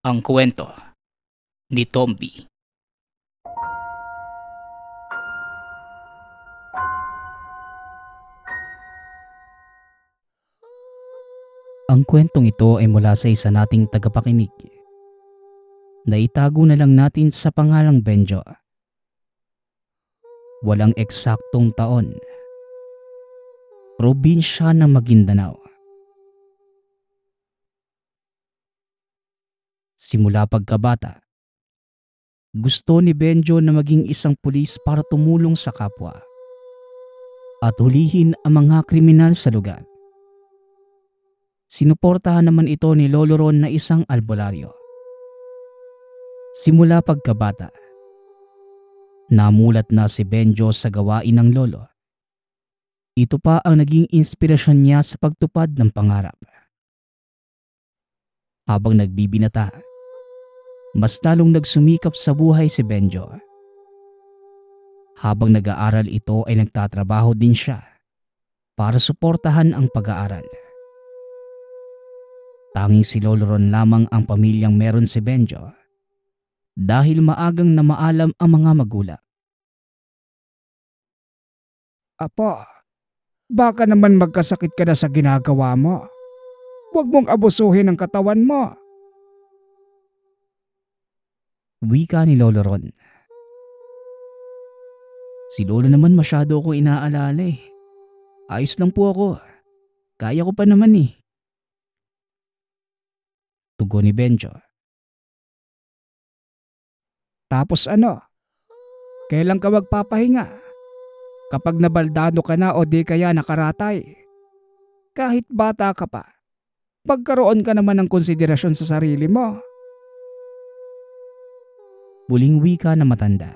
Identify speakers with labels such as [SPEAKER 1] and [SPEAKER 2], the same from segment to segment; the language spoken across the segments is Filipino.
[SPEAKER 1] Ang kwento ni Tomby. Ang kwentong ito ay mula sa isa nating tagapakinig. Naitago na lang natin sa pangalang Benjo. Walang eksaktong taon. Probinsya ng Maguindanao. Simula pagkabata, gusto ni Benjo na maging isang pulis para tumulong sa kapwa at hulihin ang mga kriminal sa lugar. Sinuportahan naman ito ni Lolo Ron na isang albularyo. Simula pagkabata, namulat na si Benjo sa gawain ng lolo. Ito pa ang naging inspirasyon niya sa pagtupad ng pangarap. Habang nagbibinata, mas lalong nagsumikap sa buhay si Benjo. Habang nag-aaral ito ay nagtatrabaho din siya para suportahan ang pag-aaral. Tanging si Lolo Ron lamang ang pamilyang meron si Benjo dahil maagang na maalam ang mga magulang.
[SPEAKER 2] Apo, baka naman magkasakit ka na sa ginagawa mo. Huwag mong abusuhin ang katawan mo.
[SPEAKER 1] Wika ni Lolo Ron. Si Lolo naman masyado ako inaalala eh. Ayos lang po ako. Kaya ko pa naman eh. Tugon ni Benjo.
[SPEAKER 2] Tapos ano? Kailan ka magpapahinga? Kapag nabaldado ka na o di kaya nakaratay? Kahit bata ka pa, pagkaroon ka naman ng konsiderasyon sa sarili mo.
[SPEAKER 1] Muling wika na matanda.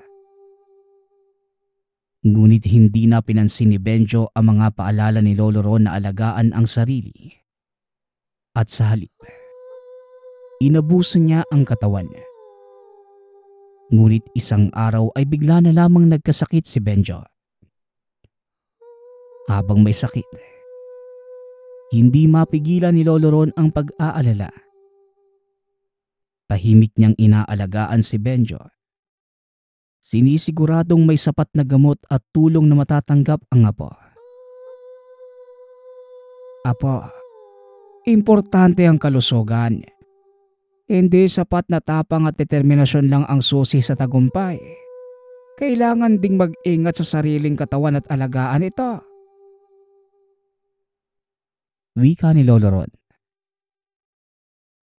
[SPEAKER 1] Ngunit hindi na pinansin ni Benjo ang mga paalala ni Lolo Ron na alagaan ang sarili. At sa halip, inabuso niya ang katawan. Ngunit isang araw ay bigla na lamang nagkasakit si Benjo. Habang may sakit, hindi mapigilan ni Lolo Ron ang pag-aalala. Tahimik niyang inaalagaan si Benjo. Sinisiguradong may sapat na gamot at tulong na matatanggap ang apo.
[SPEAKER 2] Apo, importante ang kalusugan. Hindi sapat na tapang at determinasyon lang ang susi sa tagumpay. Kailangan ding mag-ingat sa sariling katawan at alagaan ito.
[SPEAKER 1] Wika ni Lolo Ron.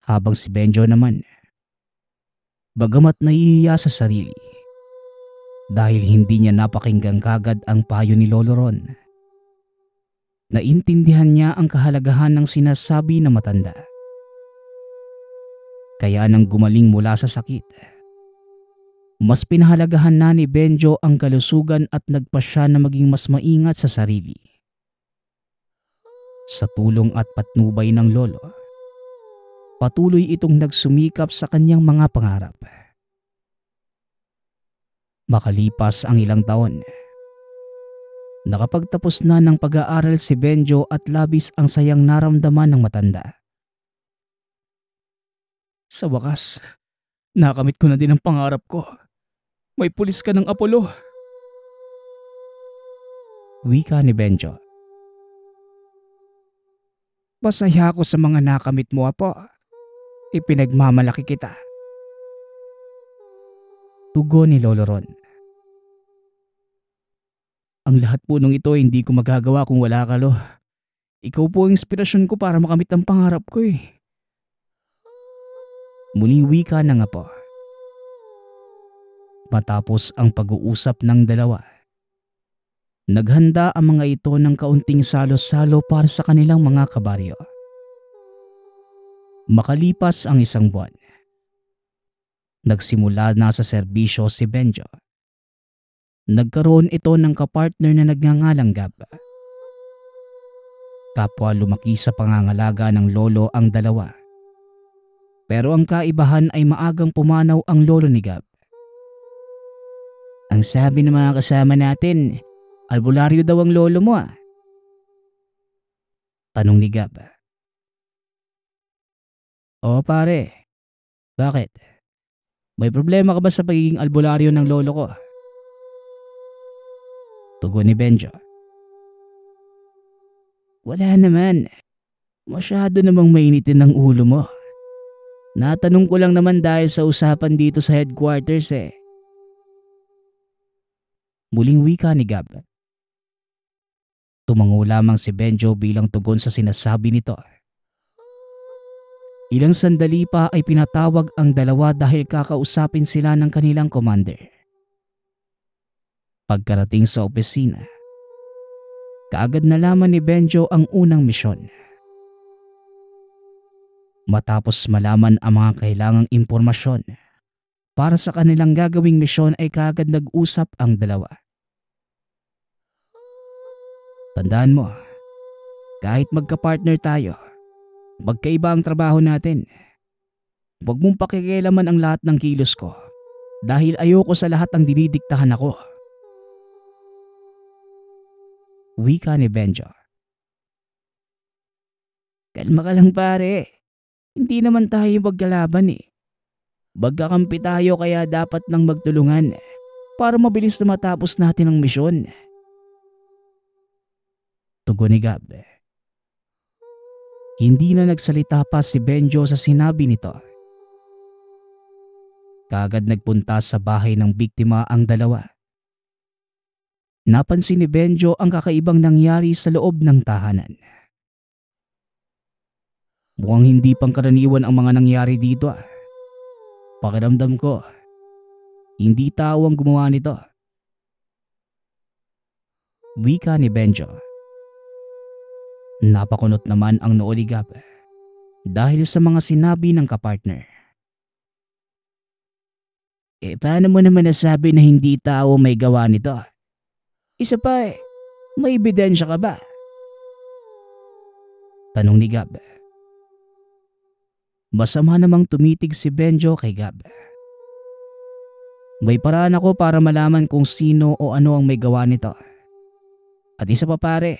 [SPEAKER 1] Habang si Benjo naman, bagamat nahihiya sa sarili, dahil hindi niya napakinggan kagad ang payo ni Lolo Ron, naintindihan niya ang kahalagahan ng sinasabi na matanda. Kaya nang gumaling mula sa sakit, mas pinahalagahan na ni Benjo ang kalusugan at nagpasya na maging mas maingat sa sarili. Sa tulong at patnubay ng lolo, patuloy itong nagsumikap sa kanyang mga pangarap. Makalipas ang ilang taon, nakapagtapos na ng pag-aaral si Benjo at labis ang sayang naramdaman ng matanda. Sa wakas, nakamit ko na din ang pangarap ko. May pulis ka ng Apollo. Wika ni Benjo.
[SPEAKER 2] Masaya ako sa mga nakamit mo, Apo. Ipinagmamalaki kita.
[SPEAKER 1] Tugon ni Lolo Ron. Ang lahat po nung ito hindi ko magagawa kung wala ka, Lo. Ikaw po ang inspirasyon ko para makamit ang pangarap ko eh. Muling wika na nga po. Matapos ang pag-uusap ng dalawa, naghanda ang mga ito ng kaunting salo-salo para sa kanilang mga kabaryo. Makalipas ang isang buwan, nagsimula na sa serbisyo si Benjo. Nagkaroon ito ng kapartner na nagngangalang Gab. Kapwa lumaki sa pangangalaga ng lolo ang dalawa. Pero ang kaibahan ay maagang pumanaw ang lolo ni Gab. Ang sabi ng mga kasama natin, albularyo daw ang lolo mo ah. Tanong ni Gab. Oo pare, Bakit? May problema ka ba sa pagiging albularyo ng lolo ko? Tugon ni Benjo. Wala naman. Masyado namang mainitin ng ulo mo. Natanong ko lang naman dahil sa usapan dito sa headquarters eh. Muling wika ni Gab. Tumango lamang si Benjo bilang tugon sa sinasabi nito. Ilang sandali pa ay pinatawag ang dalawa dahil kakausapin sila ng kanilang commander. Pagkarating sa opisina, kaagad nalaman ni Benjo ang unang misyon. Matapos malaman ang mga kailangang impormasyon para sa kanilang gagawing misyon ay kaagad nag-usap ang dalawa. Tandaan mo, kahit magka-partner tayo, magkaiba ang trabaho natin. Huwag mong pakikialaman ang lahat ng kilos ko dahil ayoko sa lahat ang dinidiktahan ako. Wika ni Benjo. Kalma ka lang pare. Hindi naman tayo magkalaban eh. Magkakampi tayo kaya dapat nang magtulungan para mabilis na matapos natin ang misyon. Tugon ni Gab. Hindi na nagsalita pa si Benjo sa sinabi nito. Kaagad nagpunta sa bahay ng biktima ang dalawa. Napansin ni Benjo ang kakaibang nangyari sa loob ng tahanan. Mukhang hindi pangkaraniwan ang mga nangyari dito ah. Pakiramdam ko, hindi tao ang gumawa nito. Wika ni Benjo. Napakunot naman ang noo ni Gab dahil sa mga sinabi ng kapartner. Paano mo naman nasabi na hindi tao may gawa nito? Isa pa may ebidensya ka ba? Tanong ni Gab. Masama namang tumitig si Benjo kay Gab. May paraan ako para malaman kung sino o ano ang may gawa nito. At isa pa pare,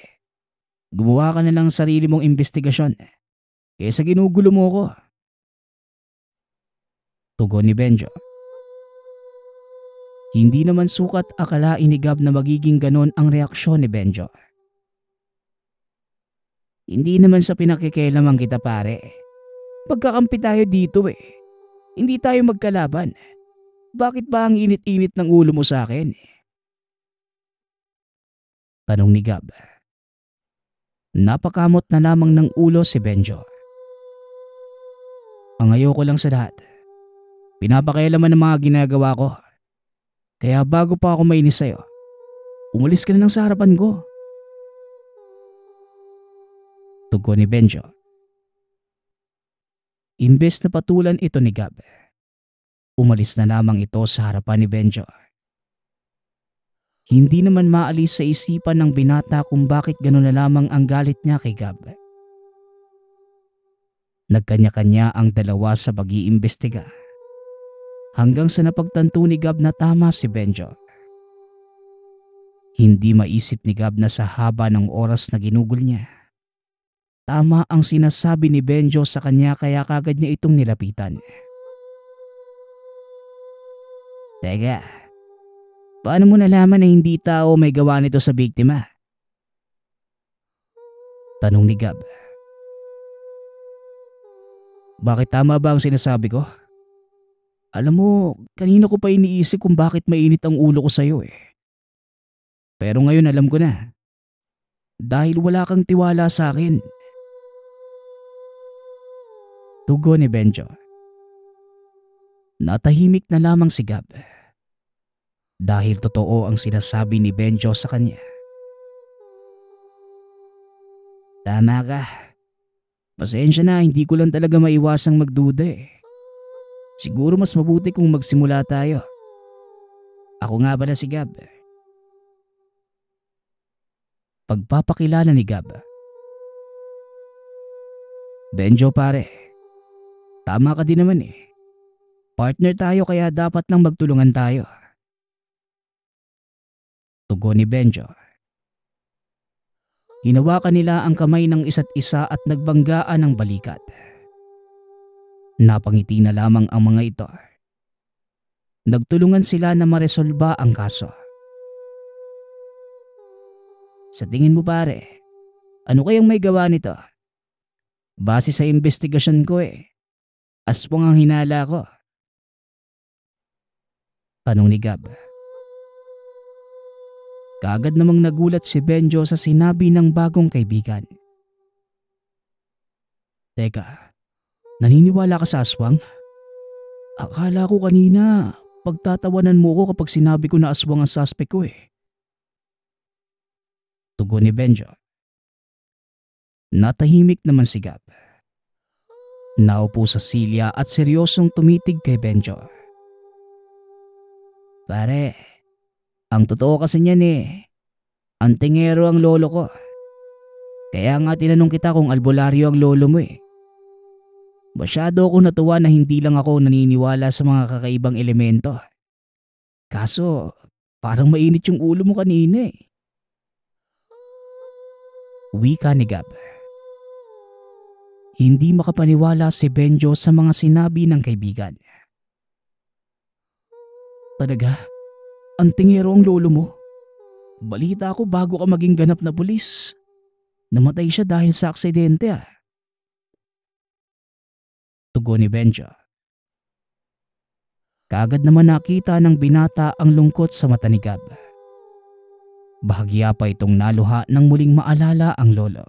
[SPEAKER 1] gumawa ka na lang sarili mong investigasyon kaysa ginugulo mo ko. Tugon ni Benjo. Hindi naman sukat akalain ni Gab na magiging ganon ang reaksyon ni Benjo. Hindi naman sa pinakikialaman kita pare. Pagkakampi tayo dito eh. Hindi tayo magkalaban. Bakit ba ang init-init ng ulo mo sa akin? Tanong ni Gab. Napakamot na lamang ng ulo si Benjo. Ang ayoko lang sa lahat, pinapakialaman ng mga ginagawa ko. Kaya bago pa ako mainis sa'yo, umalis ka na lang sa harapan ko. Tugon ni Benjo. Imbes na patulan ito ni Gab, umalis na lamang ito sa harapan ni Benjo. Hindi naman maalis sa isipan ng binata kung bakit gano'n na lamang ang galit niya kay Gab. Nagkanya-kanya ang dalawa sa pag-iimbestiga hanggang sa napagtanto ni Gab na tama si Benjo. Hindi maisip ni Gab na sa haba ng oras na ginugol niya, tama ang sinasabi ni Benjo sa kanya kaya kagad niya itong nilapitan. Teka, paano mo nalaman na hindi tao may gawa nito sa biktima? Tanong ni Gab. Bakit tama ba ang sinasabi ko? Alam mo, kanina ko pa iniisip kung bakit mainit ang ulo ko sa'yo eh. Pero ngayon alam ko na. Dahil wala kang tiwala sa akin. Tugon ni Benjo. Natahimik na lamang si Gab. Dahil totoo ang sinasabi ni Benjo sa kanya. Tama ka. Pasensya na, hindi ko lang talaga maiwasang magduda eh. Siguro mas mabuti kung magsimula tayo. Ako nga pala si Gab. Pagpapakilala ni Gab. Benjo pare, tama ka din naman eh. Partner tayo kaya dapat lang magtulungan tayo. Tugon ni Benjo. Hinawakan nila ang kamay ng isa't isa at nagbanggaan ng balikat. Napangiti na lamang ang mga ito. Nagtulungan sila na maresolba ang kaso. Sa tingin mo pare, ano kayang may gawa nito? Base sa investigasyon ko aswang ang hinala ko. Tanong ni Gab. Kaagad namang nagulat si Benjo sa sinabi ng bagong kaibigan. Teka, naniniwala ka sa aswang? Akala ko kanina pagtatawanan mo ko kapag sinabi ko na aswang ang suspect ko Tugon ni Benjo. Natahimik naman si Gab. Naupo sa silya at seryosong tumitig kay Benjo. Pare, ang totoo kasi niyan antingero ang lolo ko. Kaya nga tinanong kita kung albularyo ang lolo mo Masyado ako natuwa na hindi lang ako naniniwala sa mga kakaibang elemento. Kaso, parang mainit yung ulo mo kanina Wika ni Gab. Hindi makapaniwala si Benjo sa mga sinabi ng kaibigan. Talaga? Antingero ang lolo mo? Balita ko bago ka maging ganap na pulis. Namatay siya dahil sa aksidente Tugon ni Benjo. Kaagad naman nakita ng binata ang lungkot sa mata ni Gab. Bahagya pa itong naluha nang muling maalala ang lolo.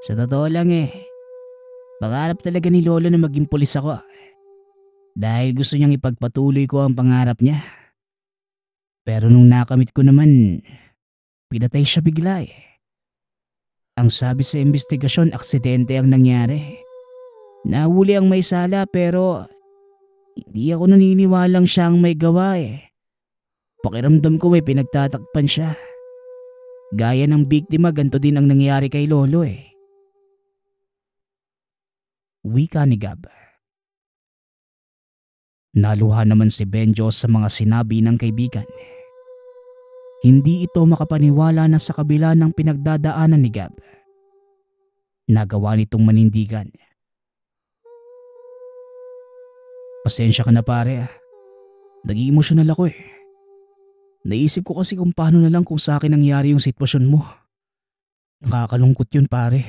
[SPEAKER 1] Sa totoo lang pangarap talaga ni lolo na maging pulis ako. Dahil gusto niyang ipagpatuloy ko ang pangarap niya. Pero nung nakamit ko naman, pinatay siya bigla Ang sabi sa investigasyon, aksidente ang nangyari. Nahuli ang may sala pero hindi ako naniniwalang siya ang may gawa Pakiramdam ko may pinagtatakpan siya. Gaya ng biktima, ganito din ang nangyari kay lolo Wika ni Gab. Naluha naman si Benjo sa mga sinabi ng kaibigan. Hindi ito makapaniwala na sa kabila ng pinagdadaanan ni Gab, nagawa nitong manindigan. Pasensya ka na pare Naging emosyonal ako Naisip ko kasi kung paano na lang kung sa akin nangyari yung sitwasyon mo. Nakakalungkot yun pare.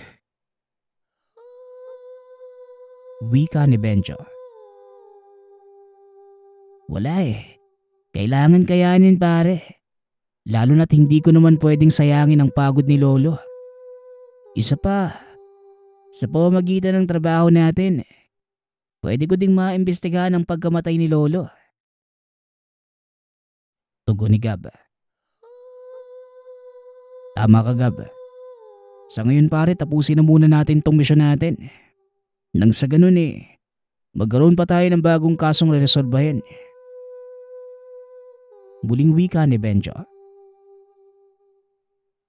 [SPEAKER 1] Wika ni Benjo. Wala Kailangan kayanin pare. Lalo na't hindi ko naman pwedeng sayangin ang pagod ni lolo. Isa pa, sa pamamagitan ng trabaho natin, pwede ko ding maimbestigahan ang pagkamatay ni lolo. Tugon ni Gab. Tama ka Gab. Sa ngayon pare, tapusin na muna natin tong misyon natin. Nang sa ganun magkaroon pa tayo ng bagong kasong reresolbahin. Muling wika ni Benjo.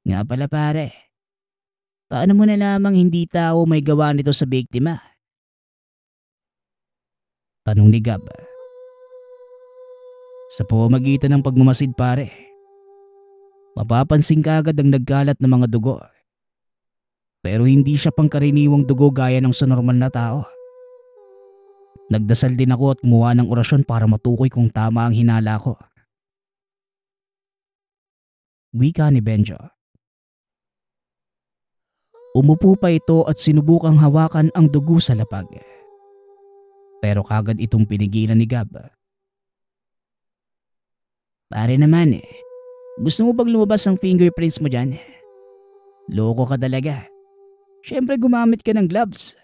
[SPEAKER 1] Nga pala pare, paano mo nalamang hindi tao may gawa nito sa biktima? Tanong ni Gab. Sa pamamagitan ng pagmamasid pare, mapapansin ka agad ang nagkalat ng mga dugo. Pero hindi siya pangkaraniwang dugo gaya ng sa normal na tao. Nagdasal din ako at gumawa ng orasyon para matukoy kung tama ang hinala ko. Wika ni Benjo. Umupo pa ito at sinubukang hawakan ang dugo sa lapag. Pero kagad itong pinigilan ni Gab. Pare naman gusto mo bang lumabas ang fingerprints mo dyan? Loko ka talaga. Siyempre gumamit ka ng gloves.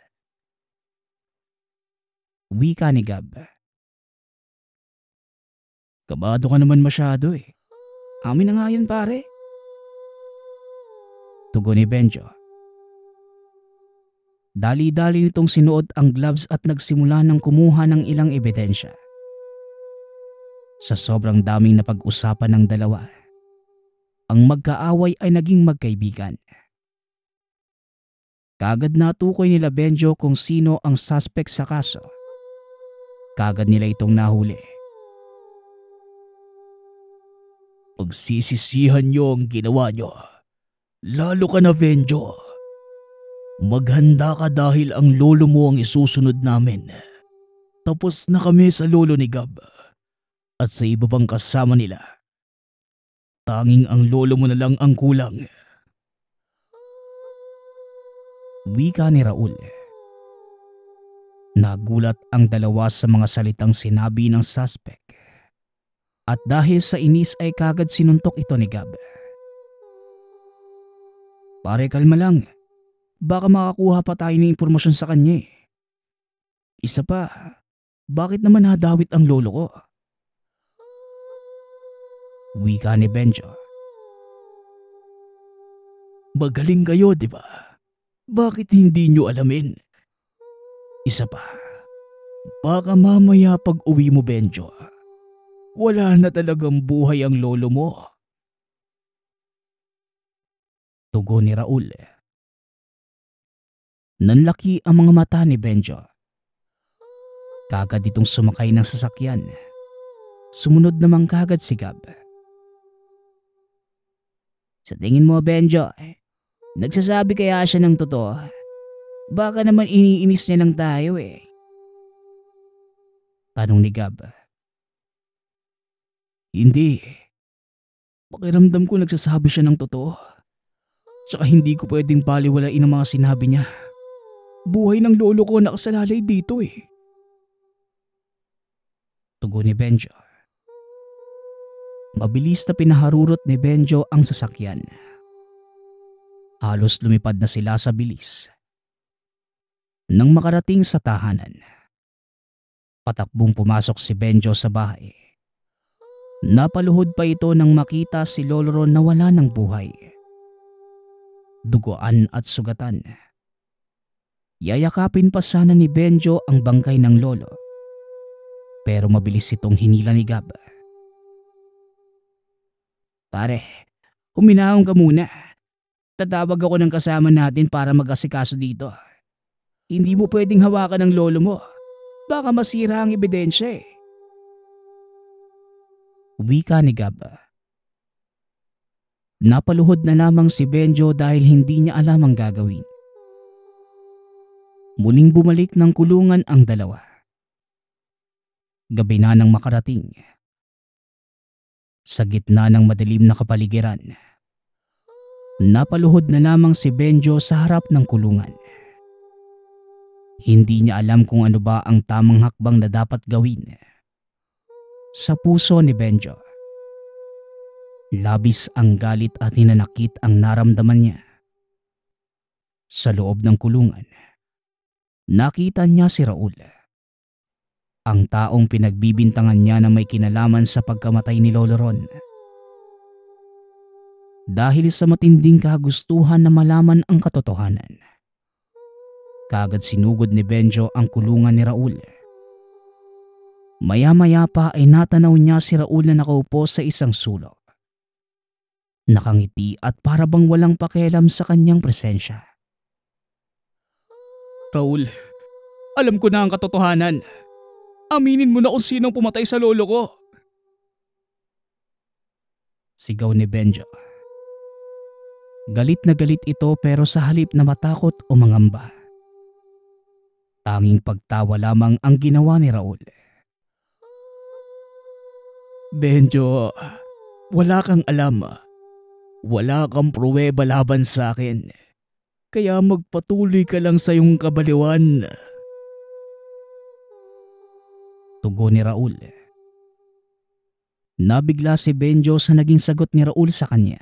[SPEAKER 1] Wika ni Gab. Kabado ka naman masyado Amin na nga yan pare. Tugon ni Benjo. Dali-dali nitong sinuot ang gloves at nagsimula ng kumuha ng ilang ebidensya. Sa sobrang daming napag-usapan ng dalawa, ang magkaaway ay naging magkaibigan. Kagad natukoy nila Benjo kung sino ang suspect sa kaso. Kagad nila itong nahuli. Pagsisisihan niyo ang ginawa niyo. Lalo ka na Benjo. Maghanda ka dahil ang lolo mo ang isusunod namin. Tapos na kami sa lolo ni Gab at sa iba pang kasama nila. Tanging ang lolo mo na lang ang kulang. Wika ni Raul. Nagulat ang dalawa sa mga salitang sinabi ng suspect. At dahil sa inis ay kagad sinuntok ito ni Gab. Pare, kalma lang. Baka makakuha pa tayo ng impormasyon sa kanya. Isa pa, bakit naman nadawit ang lolo ko? Wika ni Benjo. Magaling kayo, di ba? Bakit hindi nyo alamin? Isa pa, baka mamaya pag uwi mo, Benjo, wala na talagang buhay ang lolo mo. Tugon ni Raul. Nanlaki ang mga mata ni Benjo. Kagad itong sumakay ng sasakyan. Sumunod namang kagad si Gab. Sa tingin mo, Benjo, nagsasabi kaya siya ng totoo? Baka naman iniinis niya lang tayo Tanong ni Gab. Hindi. Pakiramdam ko nagsasabi siya ng totoo. Tsaka hindi ko pwedeng baliwalain ang mga sinabi niya. Buhay ng lolo ko nakasalalay dito Tugon ni Benjo. Mabilis na pinaharurot ni Benjo ang sasakyan. Halos lumipad na sila sa bilis. Nang makarating sa tahanan, patakbong pumasok si Benjo sa bahay. Napaluhod pa ito nang makita si Lolo Ron na wala ng buhay. Duguan at sugatan. Yayakapin pa sana ni Benjo ang bangkay ng lolo. Pero mabilis itong hinila ni Gab. Pare, huminahon ka muna. Tatawag ako ng kasama natin para mag-asikaso dito. Hindi mo pwedeng hawakan ng lolo mo. Baka masira ang ebidensya Wika ni Gab. Napaluhod na lamang si Benjo dahil hindi niya alam ang gagawin. Muling bumalik ng kulungan ang dalawa. Gabi na nang makarating. Sa gitna ng madilim na kapaligiran, napaluhod na lamang si Benjo sa harap ng kulungan. Hindi niya alam kung ano ba ang tamang hakbang na dapat gawin. Sa puso ni Benjo, labis ang galit at hinanakit ang naramdaman niya. Sa loob ng kulungan, nakita niya si Raul. Ang taong pinagbibintangan niya na may kinalaman sa pagkamatay ni Lolo Ron. Dahil sa matinding kagustuhan na malaman ang katotohanan, kagad sinugod ni Benjo ang kulungan ni Raul. Maya-maya pa ay natanaw niya si Raul na nakaupo sa isang sulok. Nakangiti at para bang walang pakialam sa kanyang presensya. Raul, alam ko na ang katotohanan. Aminin mo na kung sinong pumatay sa lolo ko. Sigaw ni Benjo. Galit na galit ito pero sa halip na matakot o mangamba, tanging pagtawa lamang ang ginawa ni Raul. Benjo, wala kang alam. Wala kang pruweba laban sa akin. Kaya magpatuloy ka lang sa iyong kabaliwan. Tugon ni Raul. Nabigla si Benjo sa naging sagot ni Raul sa kanya.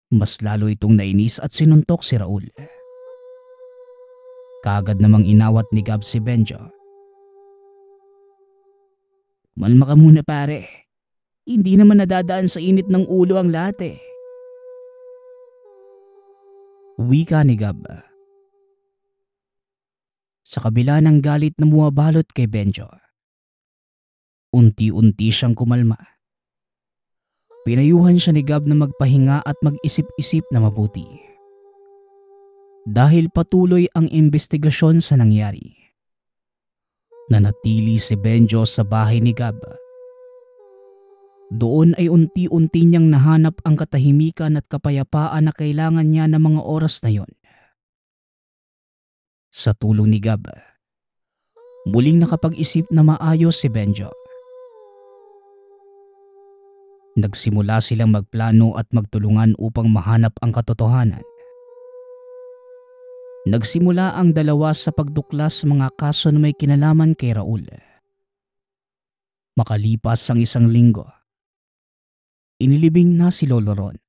[SPEAKER 1] Mas lalo itong nainis at sinuntok si Raul. Kaagad namang inawat ni Gab si Benjo. Malma ka muna pare. Hindi naman nadadaan sa init ng ulo ang lahat Wika ni Gab. Sa kabila ng galit na bumabalot kay Benjo, unti-unti siyang kumalma. Pinayuhan siya ni Gab na magpahinga at mag-isip-isip na mabuti. Dahil patuloy ang investigasyon sa nangyari, nanatili si Benjo sa bahay ni Gab. Doon ay unti-unti niyang nahanap ang katahimikan at kapayapaan na kailangan niya ng mga oras na yon. Sa tulong ni Gab, muling nakapag-isip na maayos si Benjo. Nagsimula silang magplano at magtulungan upang mahanap ang katotohanan. Nagsimula ang dalawa sa pagduklas sa mga kaso na may kinalaman kay Raul. Makalipas ang 1 linggo, inilibing na si Lolo Ron.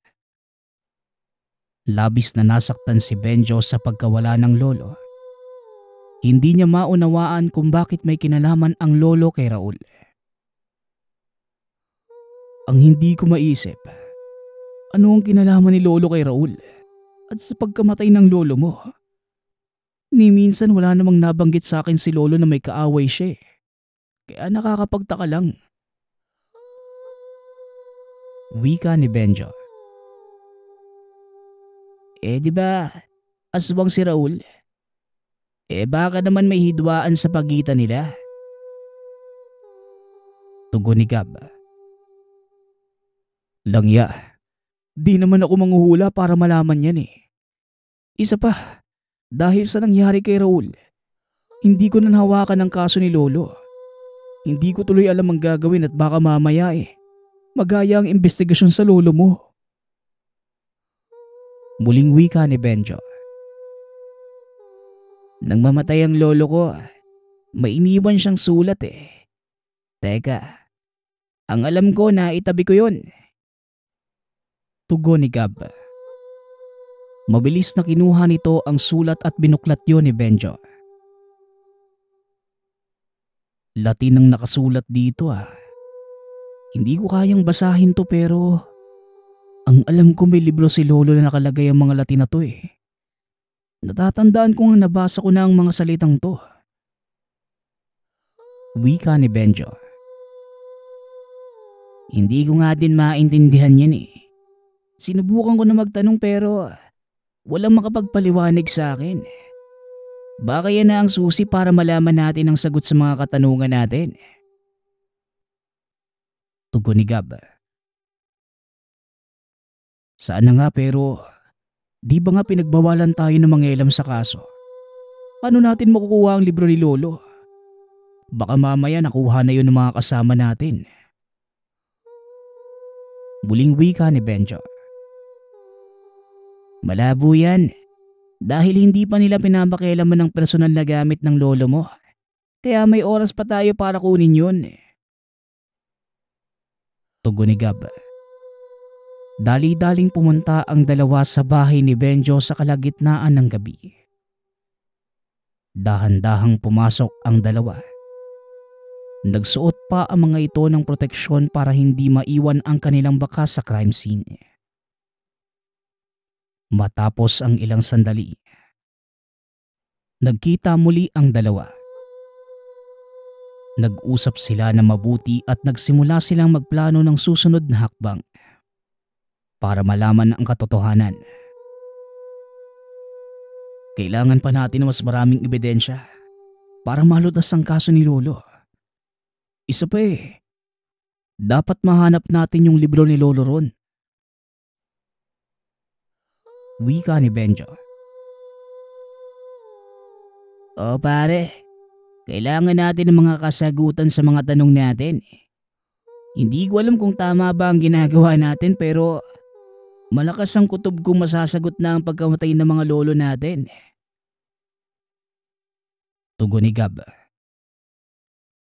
[SPEAKER 1] Labis na nasaktan si Benjo sa pagkawala ng lolo. Hindi niya maunawaan kung bakit may kinalaman ang lolo kay Raul. Ang hindi ko maisip, ano ang kinalaman ni lolo kay Raul at sa pagkamatay ng lolo mo? Ni minsan wala namang nabanggit sa akin si lolo na may kaaway siya eh. Kaya nakakapagtaka lang. Wika ni Benjo. Di ba, aswang si Raul? Baka naman may hidwaan sa pagitan nila. Tugon ni Gab. Langya, di naman ako manghuhula para malaman yan eh. Isa pa, dahil sa nangyari kay Raul, hindi ko nanahawakan ang kaso ni lolo. Hindi ko tuloy alam ang gagawin at baka mamaya magaya ang investigasyon sa lolo mo. Muling wika ni Benjo. Nang mamatay ang lolo ko, may iniwan siyang sulat eh. Teka, ang alam ko na itabi ko yun. Tugon ni Gab. Mabilis na kinuha nito ang sulat at binuklat yun ni Benjo. Latin ang nakasulat dito ah. Hindi ko kayang basahin to pero ang alam ko may libro si lolo na nakalagay ang mga Latin na to eh. Natatandaan ko nga nabasa ko na ang mga salitang to. Wika ni Benjo. Hindi ko nga din maintindihan yan eh. Sinubukan ko na magtanong pero walang makapagpaliwanag sa akin. Baka yan na ang susi para malaman natin ang sagot sa mga katanungan natin. Tugon ni Gab. Sana nga pero di ba nga pinagbawalan tayo ng mangyalam sa kaso? Paano natin makukuha ang libro ni lolo? Baka mamaya nakuha na yun ng mga kasama natin. Muling wika ni Benjo. Malabo yan. Dahil hindi pa nila pinapakialaman ng personal na gamit ng lolo mo. Kaya may oras pa tayo para kunin yun. Tugon ni Gab. Dali-daling pumunta ang dalawa sa bahay ni Benjo sa kalagitnaan ng gabi. Dahan-dahang pumasok ang dalawa. Nagsuot pa ang mga ito ng proteksyon para hindi maiwan ang kanilang baka sa crime scene. Matapos ang ilang sandali, nagkita muli ang dalawa. Nag-usap sila na mabuti at nagsimula silang magplano ng susunod na hakbang para malaman ang katotohanan. Kailangan pa natin ng mas maraming ebidensya para malutas ang kaso ni lolo. Isa pa dapat mahanap natin yung libro ni Lolo Ron. Wika ni Benjo. O pare, kailangan natin ng mga kasagutan sa mga tanong natin. Hindi ko alam kung tama ba ang ginagawa natin pero malakas ang kutob kung masasagot na ang pagkamatay ng mga lolo natin. Tugon ni Gab.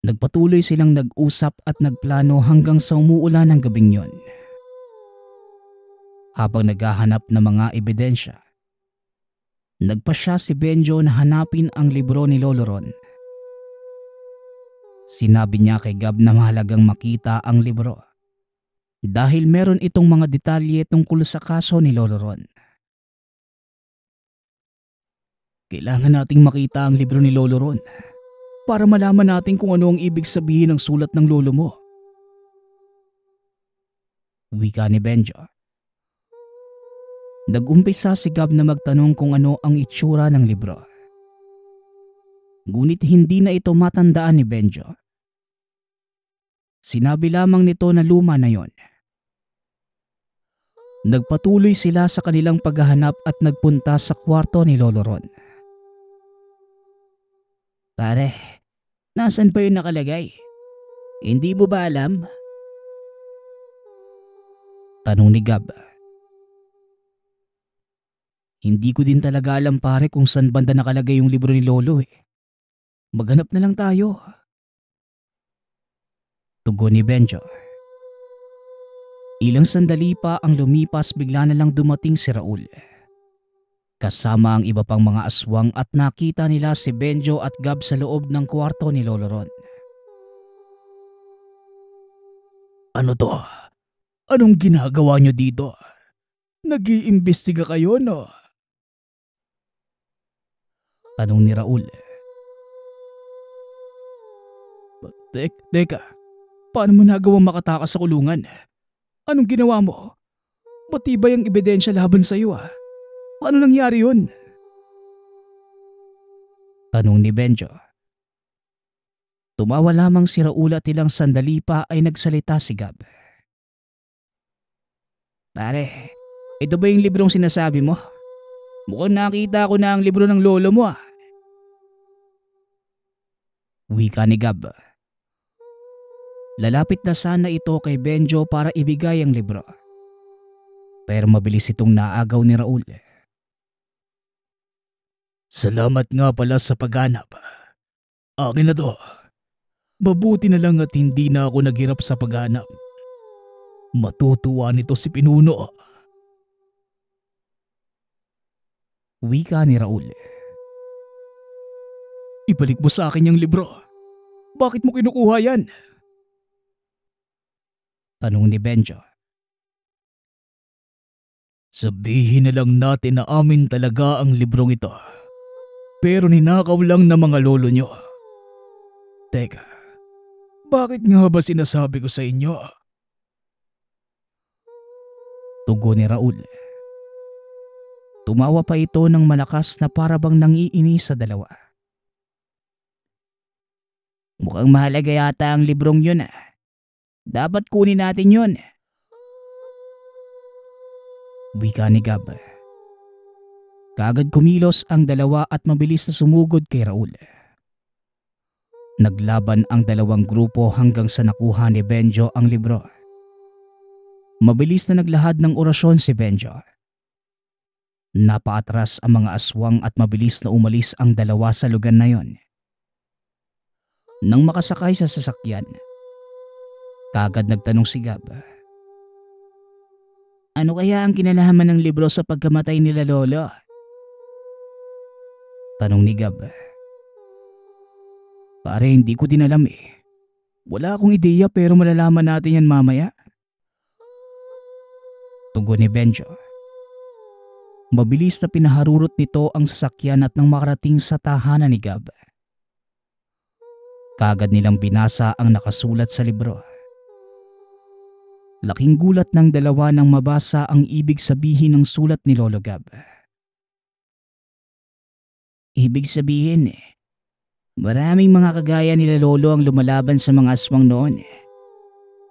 [SPEAKER 1] Nagpatuloy silang nag-usap at nagplano hanggang sa umuulan ng gabing yon. Habang naghahanap ng mga ebidensya, nagpasya si Benjo na hanapin ang libro ni Lolo Ron. Sinabi niya kay Gab na mahalagang makita ang libro dahil meron itong mga detalye tungkol sa kaso ni Lolo Ron. Kailangan nating makita ang libro ni Lolo Ron para malaman natin kung ano ang ibig sabihin ng sulat ng lolo mo. Wika ni Benjo. Nag-umpisa si Gab na magtanong kung ano ang itsura ng libro. Ngunit hindi na ito matandaan ni Benjo. Sinabi lamang nito na luma na yon. Nagpatuloy sila sa kanilang paghahanap at nagpunta sa kwarto ni Lolo Ron. Pare, nasan pa yun nakalagay? Hindi mo ba alam? Tanong ni Gab. Hindi ko din talaga alam pare kung saan banda nakalagay yung libro ni Lolo eh. Maghanap na lang tayo. Tugon ni Benjo. Ilang sandali pa ang lumipas bigla na lang dumating si Raul. Kasama ang iba pang mga aswang at nakita nila si Benjo at Gab sa loob ng kwarto ni Lolo Ron. Ano to? Anong ginagawa nyo dito? Nag-iimbestiga kayo no? Tanong ni Raul. Teka, paano mo nagawang makatakas sa kulungan? Anong ginawa mo? Matibay ang ebidensya laban sa iyo ah. Paano nangyari yun? Tanong ni Benjo. Tumawa lamang si Raul at ilang sandali pa ay nagsalita si Gab. Pare, ito ba yung librong sinasabi mo? Mukhang nakita ko na ang libro ng lolo mo ah. Wika ni Gab. Lalapit na sana ito kay Benjo para ibigay ang libro. Pero mabilis itong naagaw ni Raul. Salamat nga pala sa paghanap. Akin na to. Mabuti na lang at hindi na ako naghirap sa paghanap. Matutuwa nito si Pinuno. Wika ni Raul. Ibalik mo sa akin yung libro. Bakit mo kinukuha yan? Tanong ni Benjo. Sabihin na lang natin na amin talaga ang librong ito. Pero ninakaw lang ng mga lolo nyo. Teka, bakit nga ba sinasabi ko sa inyo? Tugon ni Raul. Tumawa pa ito ng malakas na para bang nangiinis sa dalawa. Mukhang mahalaga yata ang librong yun ah. Dapat kunin natin yun. Wika ni Gab. Kaagad kumilos ang dalawa at mabilis na sumugod kay Raul. Naglaban ang dalawang grupo hanggang sa nakuha ni Benjo ang libro. Mabilis na naglahad ng orasyon si Benjo. Napaatras ang mga aswang at mabilis na umalis ang dalawa sa lugar na yon. Nang makasakay sa sasakyan, kaagad nagtanong si Gab. Ano kaya ang kinalaman ng libro sa pagkamatay nila lolo? Tanong ni Gab. Pare, hindi ko din alam eh. Wala akong ideya pero malalaman natin yan mamaya. Tugon ni Benjo. Mabilis na pinaharurot nito ang sasakyan at nang makarating sa tahanan ni Gab, kaagad nilang binasa ang nakasulat sa libro. Laking gulat ng dalawa nang mabasa ang ibig sabihin ng sulat ni Lolo Gab. Ibig sabihin, maraming mga kagaya nila lolo ang lumalaban sa mga aswang noon.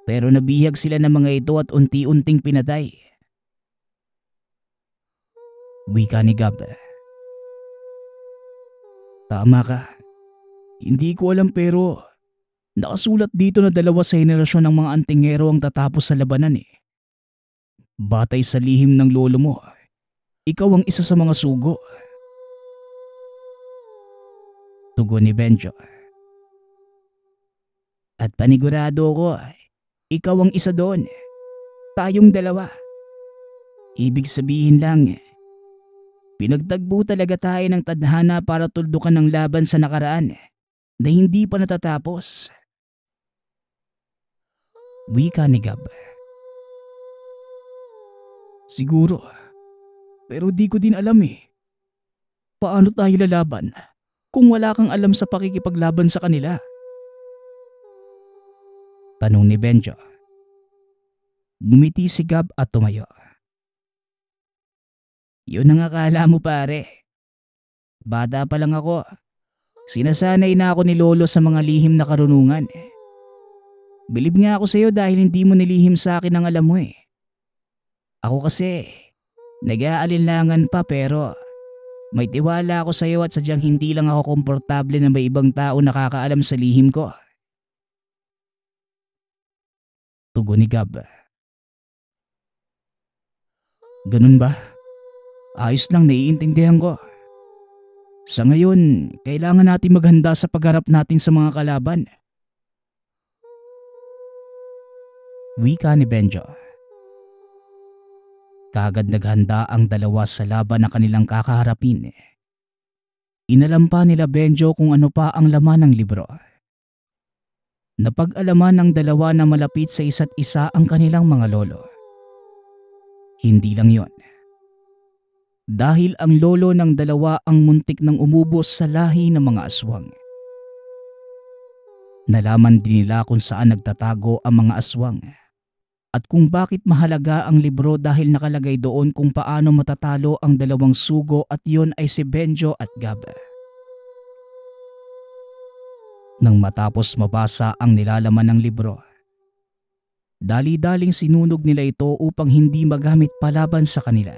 [SPEAKER 1] Pero nabihag sila ng mga ito at unti-unting pinatay. Wika ni Gab. Tama ka. Hindi ko alam pero nakasulat dito na dalawa sa henerasyon ng mga antingero ang tatapos sa labanan eh. Batay sa lihim ng lolo mo, ikaw ang isa sa mga sugo. Tugon ni Benjo. At panigurado ko, ikaw ang isa doon. Tayong dalawa. Ibig sabihin lang, pinagtagpo talaga tayo ng tadhana para tuldukan ng laban sa nakaraan na hindi pa natatapos. Wika ni Gab. Siguro, pero di ko din alam eh. Paano tayo lalaban kung wala kang alam sa pakikipaglaban sa kanila? Tanong ni Benjo. Ngumiti si Gab at tumayo. Yun ang akala mo pare. Bata pa lang ako. Sinasanay na ako ni lolo sa mga lihim na karunungan. Bilib nga ako sa iyo dahil hindi mo nilihim sa akin ang alam mo eh. Ako kasi, nag-aalinlangan pa pero May tiwala ako sa iyo at sadyang hindi lang ako komportable na may ibang tao nakakaalam sa lihim ko. Tugon ni Gab. Ganun ba? Ayos lang, naiintindihan ko. Sa ngayon, kailangan natin maghanda sa pagharap natin sa mga kalaban. Wika ni Benjo. Kaagad naghanda ang dalawa sa laban na kanilang kakaharapin. Inalam pa nila Benjo kung ano pa ang laman ng libro. Napag-alaman ng dalawa na malapit sa isa't isa ang kanilang mga lolo. Hindi lang yon. Dahil ang lolo ng dalawa ang muntik ng umubos sa lahi ng mga aswang. Nalaman din nila kung saan nagtatago ang mga aswang at kung bakit mahalaga ang libro dahil nakalagay doon kung paano matatalo ang dalawang sugo at yon ay si Benjo at Gab. Nang matapos mabasa ang nilalaman ng libro, dali-daling sinunog nila ito upang hindi magamit palaban sa kanila.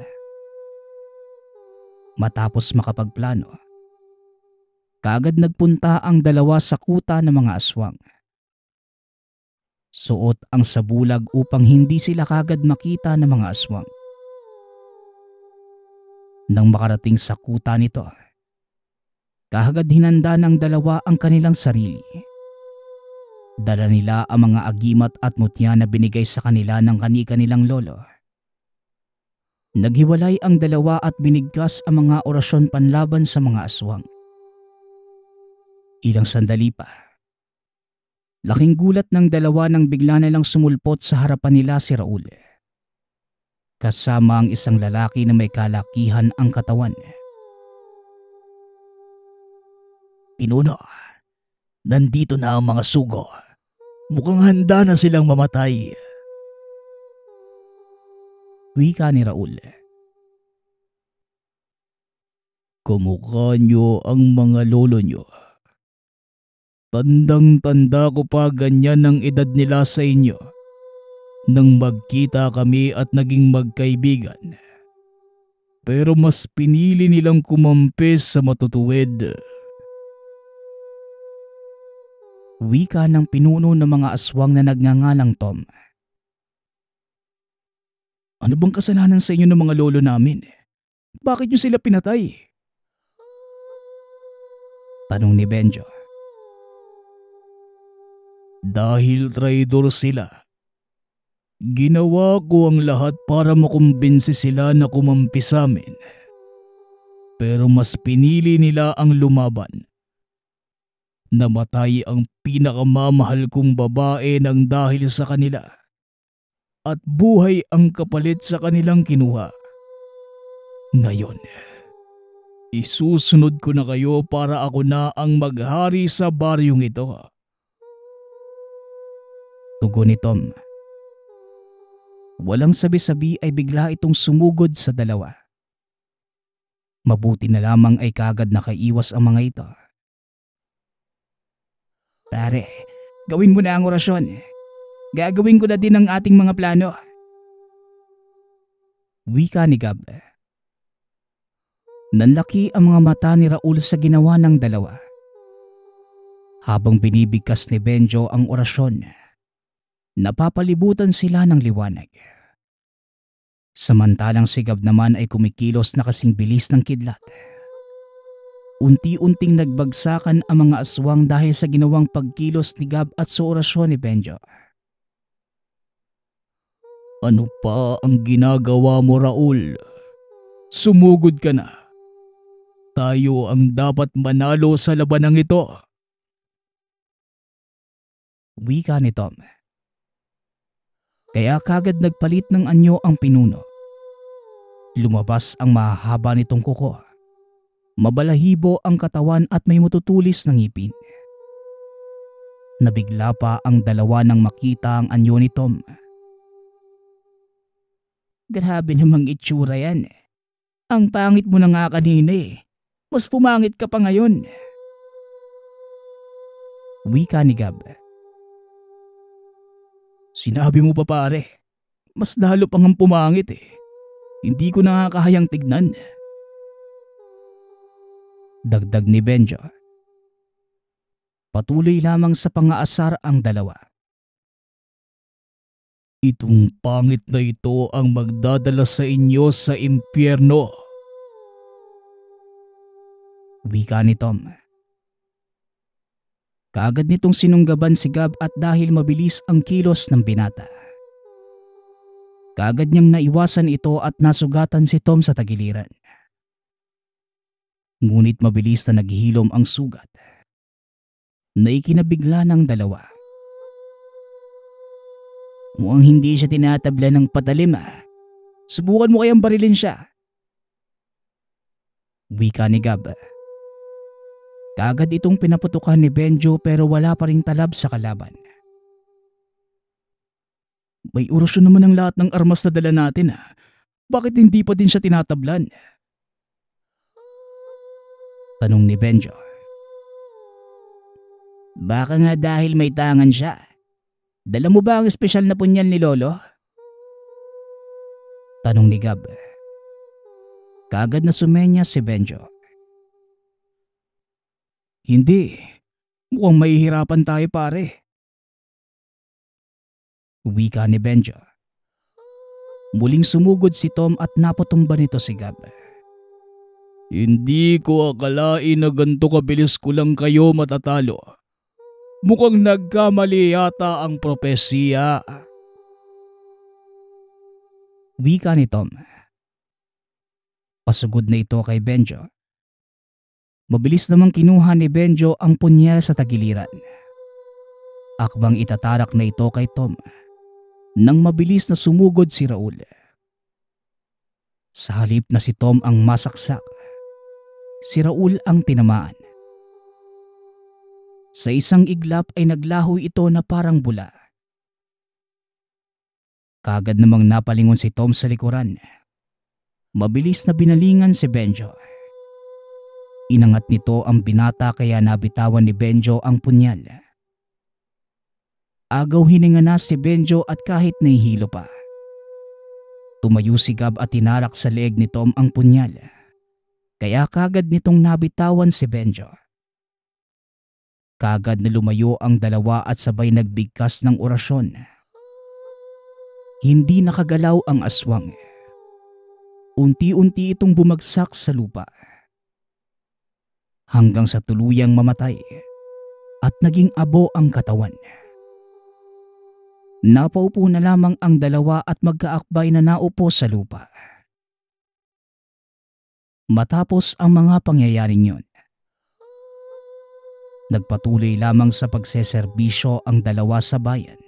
[SPEAKER 1] Matapos makapagplano, kaagad nagpunta ang dalawa sa kuta ng mga aswang. Suot ang sabulag upang hindi sila kagad makita ng mga aswang. Nang makarating sa kuta nito, kaagad hinanda ng dalawa ang kanilang sarili. Dala nila ang mga agimat at mutya na binigay sa kanila ng kani-kanilang lolo. Naghiwalay ang dalawa at binigkas ang mga orasyon panlaban sa mga aswang. Ilang sandali pa, laking gulat ng dalawa nang bigla na lang sumulpot sa harapan nila si Raul. Kasama ang isang lalaki na may kalakihan ang katawan. Pinuno, nandito na ang mga sugo. Mukhang handa na silang mamatay. Wika ni Raul. Kamukha nyo ang mga lolo nyo. Tandang-tanda ko pa ganyan ang edad nila sa inyo nang magkita kami at naging magkaibigan. Pero mas pinili nilang kumampi sa matutuwid. Wika ng pinuno ng mga aswang na nagngangalang Tom. Ano bang kasalanan sa inyo ng mga lolo namin? Bakit nyo sila pinatay? Tanong ni Benjo. Dahil traidor sila. Ginawa ko ang lahat para makumbinsi sila na kumampi sa amin. Pero mas pinili nila ang lumaban. Namatay ang pinakamamahal kong babae nang dahil sa kanila. At buhay ang kapalit sa kanilang kinuha. Ngayon, isusunod ko na kayo para ako na ang maghari sa baryong ito. Tugon ni Tom. Walang sabi-sabi ay bigla itong sumugod sa dalawa. Mabuti na lamang ay kagad nakaiwas ang mga ito. Pare, gawin mo na ang orasyon. Gagawin ko na din ang ating mga plano. Wika ni Gab. Nanlaki ang mga mata ni Raul sa ginawa ng dalawa. Habang binibigkas ni Benjo ang orasyon, napapalibutan sila ng liwanag. Samantalang si Gab naman ay kumikilos na kasing bilis ng kidlat. Unti-unting nagbagsakan ang mga aswang dahil sa ginawang pagkilos ni Gab at sa orasyon ni Benjo. Ano pa ang ginagawa mo, Raul? Sumugod ka na. Tayo ang dapat manalo sa labanang ito. Wika ni Tom. Kaya kagad nagpalit ng anyo ang pinuno. Lumabas ang mahahaba nitong kuko. Mabalahibo ang katawan at may matutulis na ngipin. Nabigla pa ang dalawa nang makita ang anyo ni Tom. Grabe namang itsura yan. Ang pangit mo na nga kanina eh. Mas pumangit ka pa ngayon. Wika ni Gab. Sinabi mo pa pare, mas lalo pang ang pumangit eh. Hindi ko nakakahayang tignan. Dagdag ni Benjo. Patuloy lamang sa pangaasar ang dalawa. Itong pangit na ito ang magdadala sa inyo sa impyerno. Wika ni Tom. Kaagad nitong sinunggaban si Gab at dahil mabilis ang kilos ng binata, kaagad niyang naiwasan ito at nasugatan si Tom sa tagiliran. Ngunit mabilis na naghihilom ang sugat na ikinabigla ng dalawa. Mukhang hindi siya tinatabla ng patalim. Subukan mo kayang barilin siya. Wika ni Gab. Kaagad itong pinaputukan ni Benjo pero wala pa ring talab sa kalaban. May orasyon naman ang lahat ng armas na dala natin. Bakit hindi pa din siya tinatablan? Tanong ni Benjo. Baka nga dahil may tangan siya. Dala mo ba ang espesyal na punyal ni Lolo? Tanong ni Gab. Kaagad na sumenya si Benjo. Hindi. Mukhang mahihirapan tayo pare. Wika ni Benjo. Muling sumugod si Tom at napatumba nito si Gab. Hindi ko akalain na ganito kabilis ko lang kayo matatalo. Mukhang nagkamali yata ang propesiya. Wika ni Tom. Pasugod na ito kay Benjo. Mabilis namang kinuha ni Benjo ang punyal sa tagiliran. Akbang itatarak na ito kay Tom nang mabilis na sumugod si Raul. Sa halip na si Tom ang masaksak, si Raul ang tinamaan. Sa isang iglap ay naglahoy ito na parang bula. Kaagad namang napalingon si Tom sa likuran. Mabilis na binalingan si Benjo. Inangat nito ang binata kaya nabitawan ni Benjo ang punyal. Agaw hininga na si Benjo at kahit nahihilo pa. Tumayo si Gab at tinarak sa leeg ni Tom ang punyal. Kaya kagad nitong nabitawan si Benjo. Kagad na lumayo ang dalawa at sabay nagbigkas ng orasyon. Hindi nakagalaw ang aswang. Unti-unti itong bumagsak sa lupa. Hanggang sa tuluyang mamatay at naging abo ang katawan. Napaupo na lamang ang dalawa at magkaakbay na naupo sa lupa. Matapos ang mga pangyayaring yon, nagpatuloy lamang sa pagseserbisyo ang dalawa sa bayan.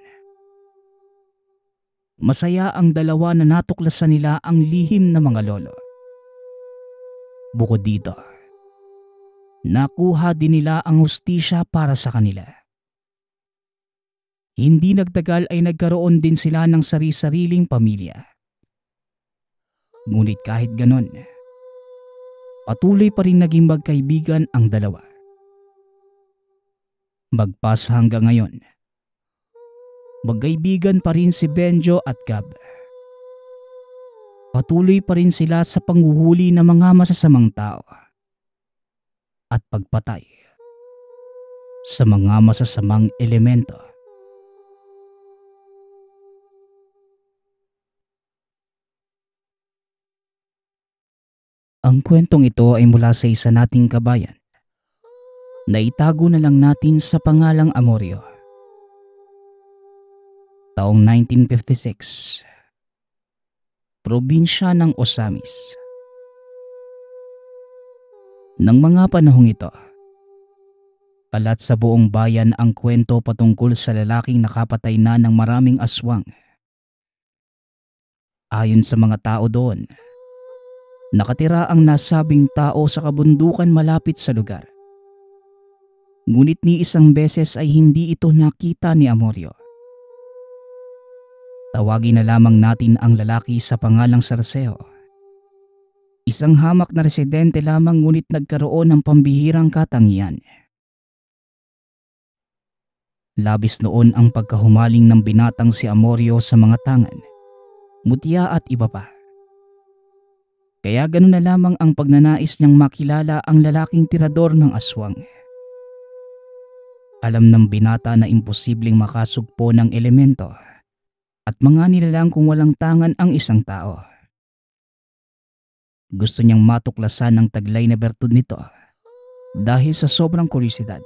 [SPEAKER 1] Masaya ang dalawa na natuklasan nila ang lihim na mga lolo. Bukod dito, nakuha din nila ang hustisya para sa kanila. Hindi nagtagal ay nagkaroon din sila ng sari-sariling pamilya. Ngunit kahit ganon, patuloy pa rin naging magkaibigan ang dalawa. Magpas hanggang ngayon, magkaibigan pa rin si Benjo at Gab. Patuloy pa rin sila sa panghuhuli ng mga masasamang tao at pagpatay sa mga masasamang elemento. Ang kwentong ito ay mula sa isa nating kabayan na itago na lang natin sa pangalang Amorio. Taong 1956, probinsya ng Osamis. Nang mga panahong ito, kalat sa buong bayan ang kwento patungkol sa lalaking nakapatay na ng maraming aswang. Ayon sa mga tao doon, nakatira ang nasabing tao sa kabundukan malapit sa lugar. Ngunit ni isang beses ay hindi ito nakita ni Amorio. Tawagin na lamang natin ang lalaki sa pangalang Sarseo. Isang hamak na residente lamang ngunit nagkaroon ng pambihirang katangian. Labis noon ang pagkahumaling ng binatang si Amorio sa mga tangan, mutya at iba pa. Kaya ganun na lamang ang pagnanais niyang makilala ang lalaking tirador ng aswang. Alam ng binata na imposibleng makasugpo ng elemento at mga nilalang kung walang tangan ang isang tao. Gusto niyang matuklasan ang taglay na bertud nito dahil sa sobrang kuryosidad.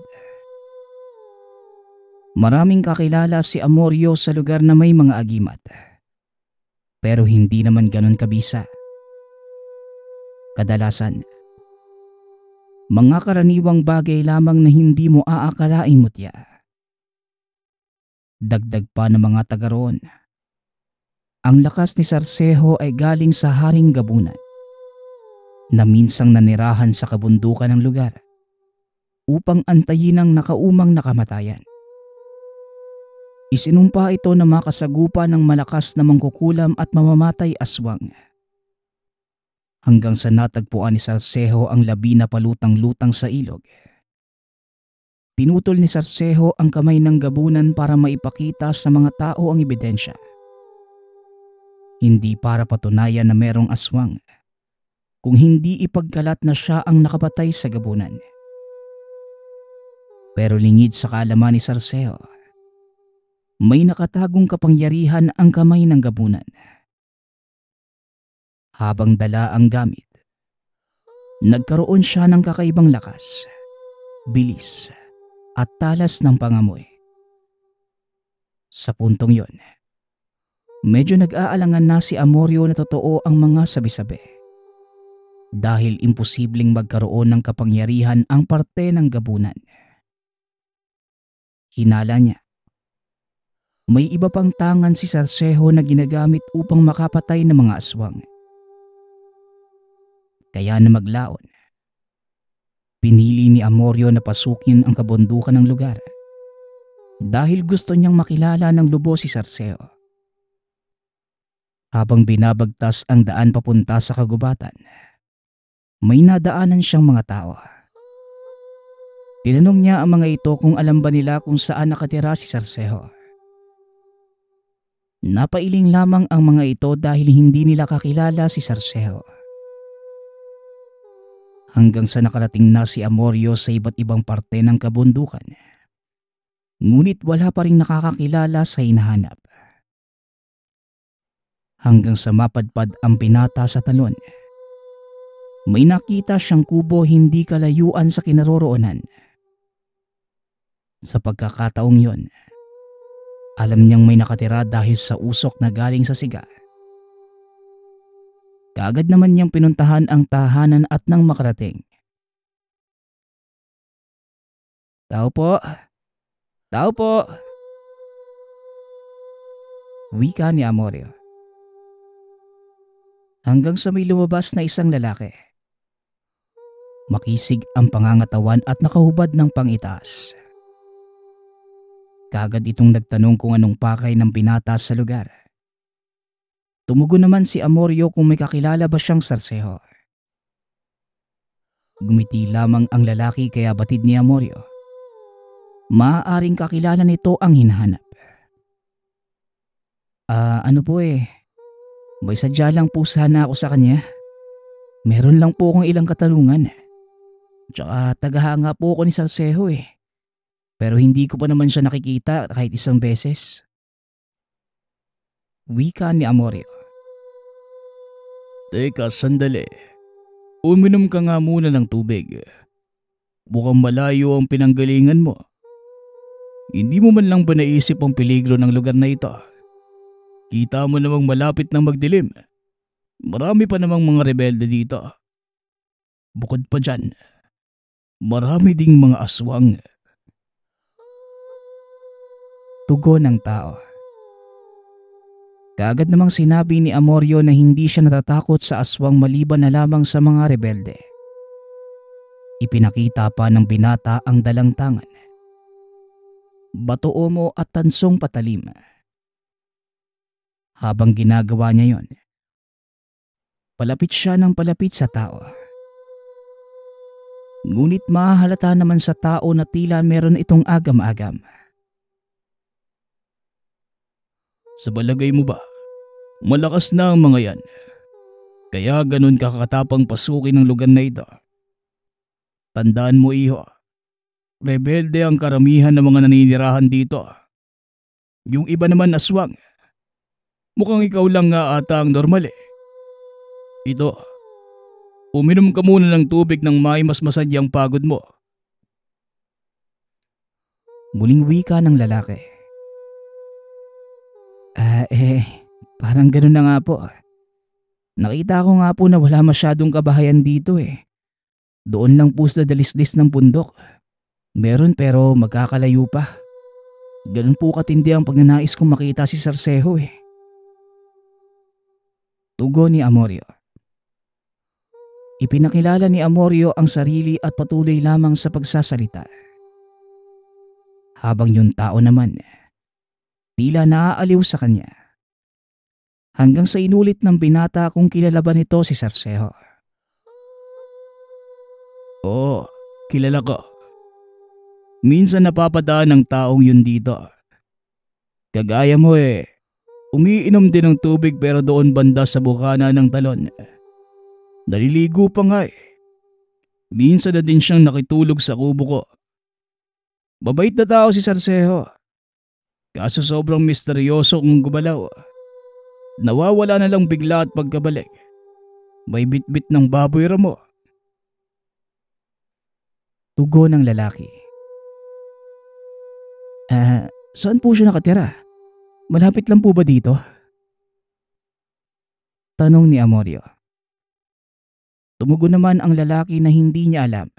[SPEAKER 1] Maraming kakilala si Amorio sa lugar na may mga agimat. Pero hindi naman ganun kabisa. Kadalasan, mga karaniwang bagay lamang na hindi mo aakalaing mutya. Dagdag pa ng mga taga roon, ang lakas ni Sarcejo ay galing sa Haring Gabunan na minsang nanirahan sa kabundukan ng lugar upang antayin ang nakaumang nakamatayan. Isinumpa ito na makasagupa ng malakas na mangkukulam at mamamatay aswang. Hanggang sa natagpuan ni Sarcejo ang labi na palutang-lutang sa ilog. Pinutol ni Sarcejo ang kamay ng gabunan para maipakita sa mga tao ang ebidensya. Hindi para patunayan na merong aswang, kung hindi ipagkalat na siya ang nakapatay sa gabunan. Pero lingid sa kaalaman ni Sarcejo, may nakatagong kapangyarihan ang kamay ng gabunan. Habang dala ang gamit, nagkaroon siya ng kakaibang lakas, bilis, at talas ng pangamoy. Sa puntong yon, medyo nag-aalangan na si Amorio na totoo ang mga sabi-sabi. Dahil imposibleng magkaroon ng kapangyarihan ang parte ng gabunan. Hinala niya, may iba pang tangan si Sarcejo na ginagamit upang makapatay ng mga aswang. Kaya na maglaon, pinili ni Amorio na pasukin ang kabundukan ng lugar dahil gusto niyang makilala ng lubos si Sarcejo. Habang binabagtas ang daan papunta sa kagubatan, may nadaanan siyang mga tao. Tinanong niya ang mga ito kung alam ba nila kung saan nakatira si Sarcejo. Napailing lamang ang mga ito dahil hindi nila kakilala si Sarcejo. Hanggang sa nakarating na si Amorio sa iba't ibang parte ng kabundukan. Ngunit wala pa ring nakakakilala sa hinahanap. Hanggang sa mapadpad ang pinata sa talon. May nakita siyang kubo hindi kalayuan sa kinaroroonan. Sa pagkakataong yon, alam niyang may nakatira dahil sa usok na galing sa siga. Kaagad naman niyang pinuntahan ang tahanan at nang makarating. "Tao po! Tao po!" Wika ni Amorio. Hanggang sa may lumabas na isang lalaki. Makisig ang pangangatawan at nakahubad ng pangitaas. Kaagad itong nagtanong kung anong pakay ng binata sa lugar. Tumugon naman si Amorio kung may kakilala ba siyang Sarcejo. Gumiti lamang ang lalaki kaya batid ni Amorio. Maaaring kakilala nito ang hinahanap. Ano po may sadya lang po sana ako sa kanya. Meron lang po akong ilang katanungan. Tsaka tagahanga po ako ni Sarcejo Pero hindi ko pa naman siya nakikita kahit isang beses. Wika ni Amorio.
[SPEAKER 2] Teka, sandali. Uminom ka nga muna ng tubig. Mukhang malayo ang pinanggalingan mo. Hindi mo man lang ba naisip ang peligro ng lugar na ito? Kita mo namang malapit nang magdilim. Marami pa namang mga rebelde dito. Bukod pa dyan, marami ding mga aswang.
[SPEAKER 1] Tugon ng tao. Kaagad namang sinabi ni Amorio na hindi siya natatakot sa aswang maliban na lamang sa mga rebelde. Ipinakita pa ng binata ang dalang tangan. Bato-omo at tansong patalim. Habang ginagawa niya yon, palapit siya ng palapit sa tao. Ngunit mahalata naman sa tao na tila meron itong agam-agam.
[SPEAKER 2] Sa balagay mo ba, malakas na ang mga yan?
[SPEAKER 1] Kaya ganun kakatapang pasukin ng lugar na ito. Tandaan mo iho, rebelde ang karamihan ng mga naninirahan dito. Yung iba naman aswang. Mukhang ikaw lang nga ata ang normal eh. Ito, uminom ka muna ng tubig nang may mas masadyang pagod mo.
[SPEAKER 2] Muling wika ng lalaki. Parang ganun na nga po. Nakita ko nga po na wala masyadong kabahayan dito eh. Doon lang po sa dalisdis ng bundok. Meron pero magkakalayo pa. Ganun po katindi ang pagnanais kong makita si Sarseho eh. Tugon ni Amorio. Ipinakilala ni Amorio ang sarili at patuloy lamang sa pagsasalita. Habang yung tao naman, tila naaaliw sa kanya. Hanggang sa inulit ng binata kung kilala ba nito si Sarseho.
[SPEAKER 1] Oo, kilala ko. Minsan napapadaan ng taong yun dito. Kagaya mo eh, umiinom din ng tubig pero doon banda sa bukana ng talon. Naliligo pa nga eh. Minsan na din siyang nakitulog sa kubo ko. Mabait na tao si Sarseho. Kaso sobrang misteryoso kung gumalaw. Nawawala na lang bigla at pagkabalik. May bitbit ng baboy ramo.
[SPEAKER 2] Tugon ng lalaki. Saan po siya nakatira? Malapit lang po ba dito? Tanong ni Amorio. Tumugon naman ang lalaki na hindi niya alam.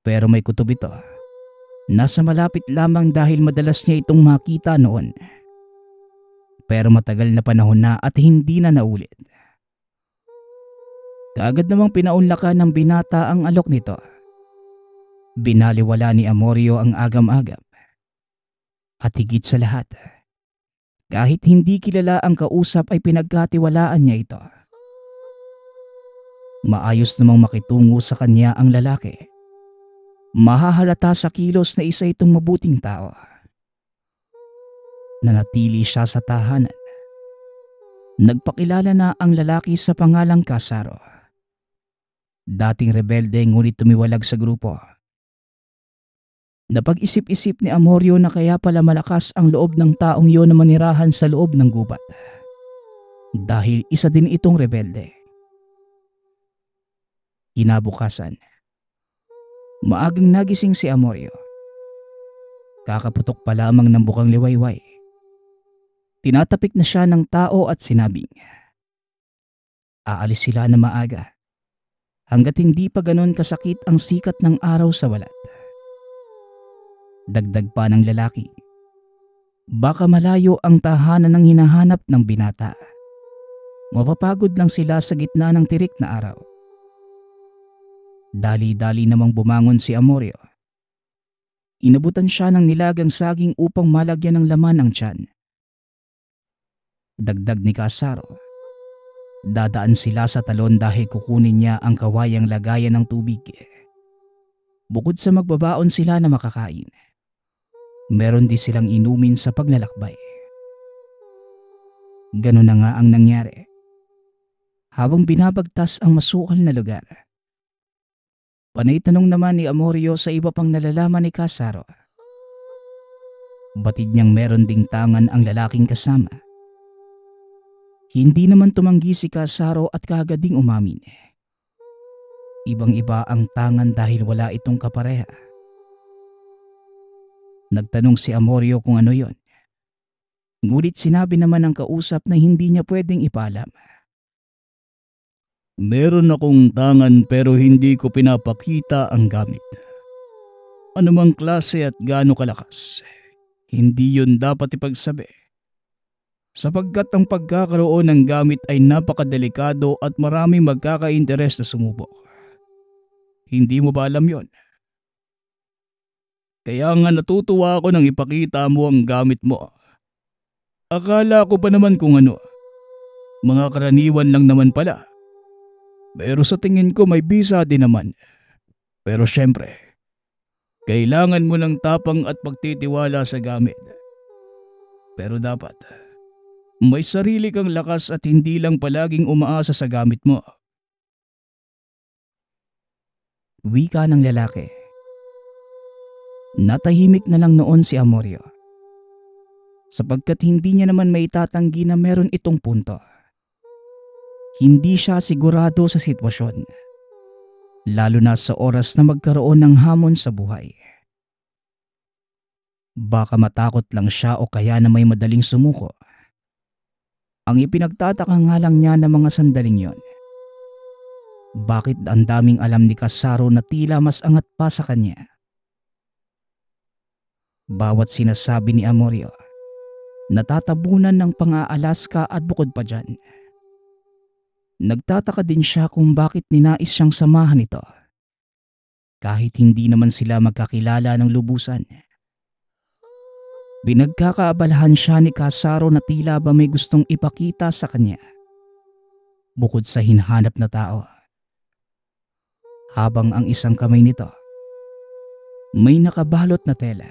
[SPEAKER 2] Pero may kutob ito. Nasa malapit lamang dahil madalas niya itong makita noon. Pero matagal na panahon na at hindi na naulit. Kaagad namang pinaunlakan ng binata ang alok nito. Binaliwala ni Amorio ang agam-agam. At higit sa lahat, kahit hindi kilala ang kausap ay pinagkatiwalaan niya ito. Maayos namang makitungo sa kanya ang lalaki. Mahahalata sa kilos na isa itong mabuting tao. Nanatili siya sa tahanan. Nagpakilala na ang lalaki sa pangalang Kasaro. Dating rebelde ngunit tumiwalag sa grupo. Napag-isip-isip ni Amorio na kaya pala malakas ang loob ng taong yon na manirahan sa loob ng gubat. Dahil isa din itong rebelde. Kinabukasan, maagang nagising si Amorio. Kakaputok pa lamang ng bukang liwayway. Tinatapik na siya ng tao at sinabing, aalis sila na maaga hanggat hindi pa ganon kasakit ang sikat ng araw sa balat. Dagdag pa ng lalaki, baka malayo ang tahanan ng hinahanap ng binata. Mapapagod lang sila sa gitna ng tirik na araw. Dali-dali namang bumangon si Amorio. Inabutan siya ng nilagang saging upang malagyan ng laman ang tiyan. Dagdag ni Kasaro, dadaan sila sa talon dahil kukunin niya ang kawayang lagayan ng tubig. Bukod sa magbabaon sila na makakain, meron din silang inumin sa paglalakbay. Ganun na nga ang nangyari. Habang binabagtas ang masukal na lugar, panay tanong naman ni Amorio sa iba pang nalalaman ni Kasaro. Batid niyang meron ding tangan ang lalaking kasama. Hindi naman tumanggi si Kasaro at kaagad ding umamin. Ibang-iba ang tangan dahil wala itong kapareha. Nagtanong si Amorio kung ano yon. Ngunit sinabi naman ng kausap na hindi niya pwedeng ipaalam.
[SPEAKER 1] Meron akong tangan pero hindi ko pinapakita ang gamit. Anumang klase at gaano kalakas, hindi yun dapat ipagsabi. Sapagkat ang pagkakaroon ng gamit ay napakadelikado at maraming magkaka-interes na sumubok. Hindi mo ba alam yon? Kaya nga natutuwa ako nang ipakita mo ang gamit mo. Akala ko pa naman kung ano. Mga karaniwan lang naman pala. Pero sa tingin ko may bisa din naman. Pero syempre, kailangan mo ng tapang at pagtitiwala sa gamit. Pero dapat, May sarili kang lakas at hindi lang palaging umaasa sa gamit mo. Wika ng lalaki. Natahimik na lang noon si Amorio. Sapagkat hindi niya naman maitatanggi na meron itong punto. Hindi siya sigurado sa sitwasyon. Lalo na sa oras na magkaroon ng hamon sa buhay. Baka matakot lang siya o kaya na may madaling sumuko. Ang ipinagtataka nga lang niya ng mga sandaling yon. Bakit ang daming alam ni Casaro na tila mas angat pa sa kanya? Bawat sinasabi ni Amorio, natatabunan ng pang-aalaska at bukod pa dyan. Nagtataka din siya kung bakit ninais siyang samahan ito. Kahit hindi naman sila magkakilala ng lubusan. Pinagkakaabalahan siya ni Casaro na tila ba may gustong ipakita sa kanya. Bukod sa hinahanap na tao. Habang ang isang kamay nito, may nakabalot na tela.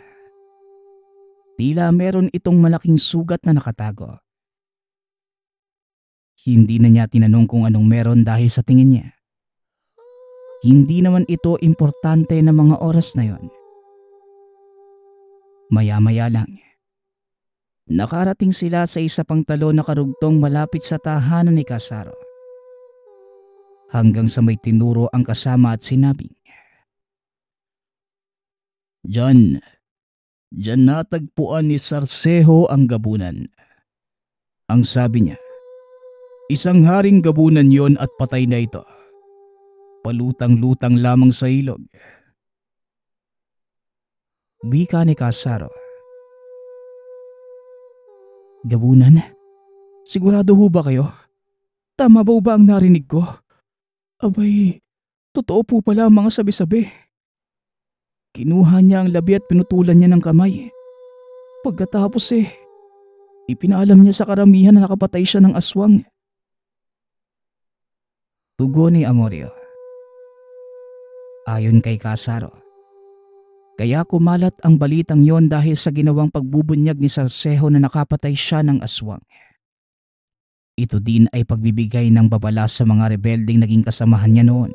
[SPEAKER 1] Tila meron itong malaking sugat na nakatago. Hindi na niya tinanong kung anong meron dahil sa tingin niya. Hindi naman ito importante na mga oras na yon. Maya-maya lang, nakarating sila sa isa pang talo na karugtong malapit sa tahanan ni Casaro. Hanggang sa may tinuro ang kasama at sinabing, Diyan natagpuan ni Sarcejo ang gabunan. Ang sabi niya, isang haring gabunan yon at patay na ito. Palutang-lutang lamang sa ilog. Wika ni Casaro. Gabunan? Sigurado ho ba kayo? Tama ba ang narinig ko? Abay, totoo po pala ang mga sabi-sabi. Kinuha niya ang labi at pinutulan niya ng kamay. Pagkatapos ipinaalam niya sa karamihan na nakapatay siya ng aswang. Tugon ni Amorio. Ayon kay Casaro, kaya kumalat ang balitang yon dahil sa ginawang pagbubunyag ni Sarcejo na nakapatay siya ng aswang. Ito din ay pagbibigay ng babala sa mga rebeldeng naging kasamahan niya noon.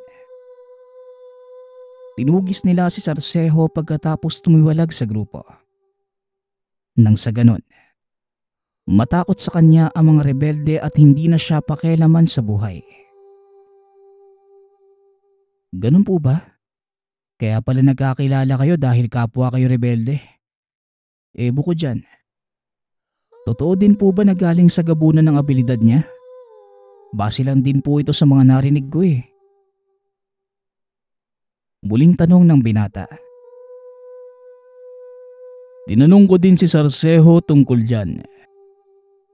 [SPEAKER 1] Tinugis nila si Sarcejo pagkatapos tumiwalag sa grupo. Nang sa ganon, matakot sa kanya ang mga rebelde at hindi na siya pakialaman sa buhay. Ganun po ba? Kaya pala nagkakilala kayo dahil kapwa kayo rebelde. Bukod dyan, totoo din po ba na galing sa gabunan ng abilidad niya? Base lang din po ito sa mga narinig ko Muling tanong ng binata. Tinanong ko din si Sarcejo tungkol dyan.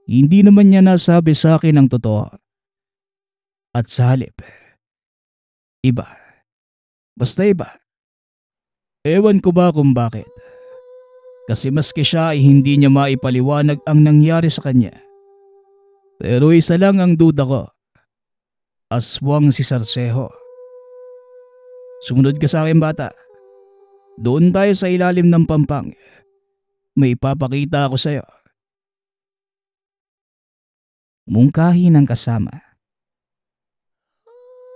[SPEAKER 1] Hindi naman niya nasabi sa akin ang totoo. At sa halip, iba. Basta iba. Ewan ko ba kung bakit. Kasi maski siya ay hindi niya maipaliwanag ang nangyari sa kanya. Pero isa lang ang duda ko. Aswang si Sarcejo. Sumunod ka sa akin bata. Doon tayo sa ilalim ng pampang. May ipapakita ako sa'yo. Mungkahi ng kasama.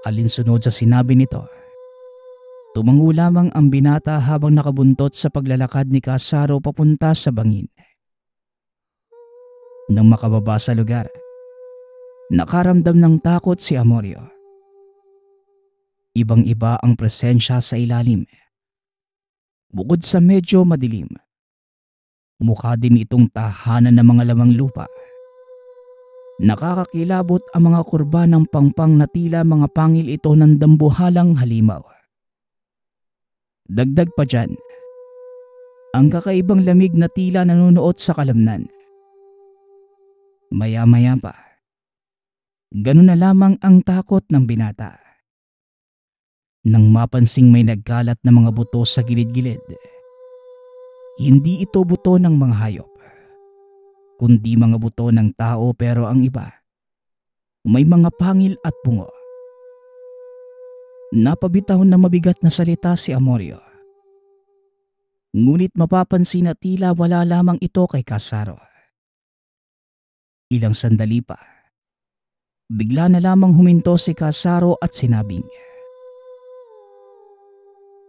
[SPEAKER 1] Alinsunod sa sinabi nito. Tumango lamang ang binata habang nakabuntot sa paglalakad ni Casaro papunta sa bangin. Nang makababa sa lugar, nakaramdam ng takot si Amorio. Ibang-iba ang presensya sa ilalim. Bukod sa medyo madilim, mukha din itong tahanan ng mga lamang lupa. Nakakakilabot ang mga kurba ng pangpang na tila mga pangil ito ng dambuhalang halimaw. Dagdag pa dyan, ang kakaibang lamig na tila nanunuot sa kalamnan. Maya-maya pa, ganun na lamang ang takot ng binata. Nang mapansing may nagkalat na mga buto sa gilid-gilid, hindi ito buto ng mga hayop, kundi mga buto ng tao pero ang iba, may mga pangil at bungo. Napabitaw na mabigat na salita si Amorio. Ngunit mapapansin na tila wala lamang ito kay Casaro. Ilang sandali pa. Bigla na lamang huminto si Kasaro at sinabing,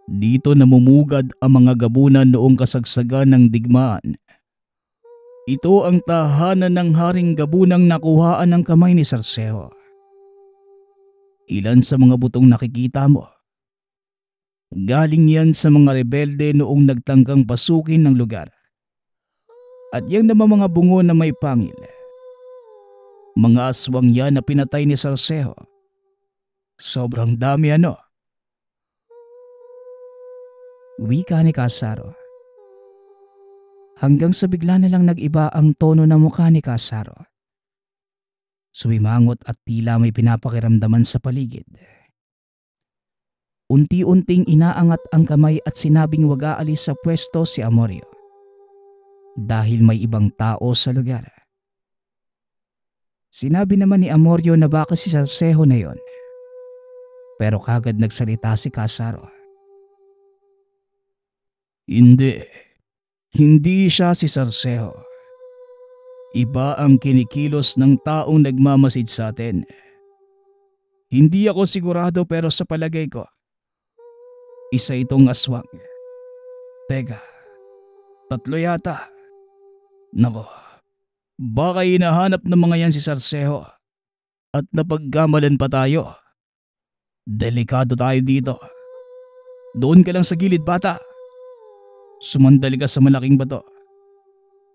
[SPEAKER 1] "Dito namumugad ang mga gabunan noong kasagsagan ng digmaan. Ito ang tahanan ng Haring Gabunang nakuhaan ng kamay ni Sarseho. Ilan sa mga butong nakikita mo, galing yan sa mga rebelde noong nagtangkang pasukin ng lugar. At yan naman mga bungo na may pangil. Mga aswang yan na pinatay ni Sarseho. Sobrang dami ano." Wika ni Kasaro. Hanggang sa bigla na lang nag-iba ang tono ng mukha ni Kasaro. Sumimangot at tila may pinapakiramdaman sa paligid. Unti-unting inaangat ang kamay at sinabing wag aalis sa pwesto si Amorio. Dahil may ibang tao sa lugar. Sinabi naman ni Amorio na baka si Sarseho na yon. Pero kagad nagsalita si Kasaro. Hindi siya si Sarseho. Iba ang kinikilos ng taong nagmamasid sa atin. Hindi ako sigurado pero sa palagay ko, isa itong aswang. Teka, 3 yata. Nako, baka hinahanap ng mga yan si Sarseho at napagkamalan pa tayo. Delikado tayo dito. Doon ka lang sa gilid, bata. Sumandali ka sa malaking bato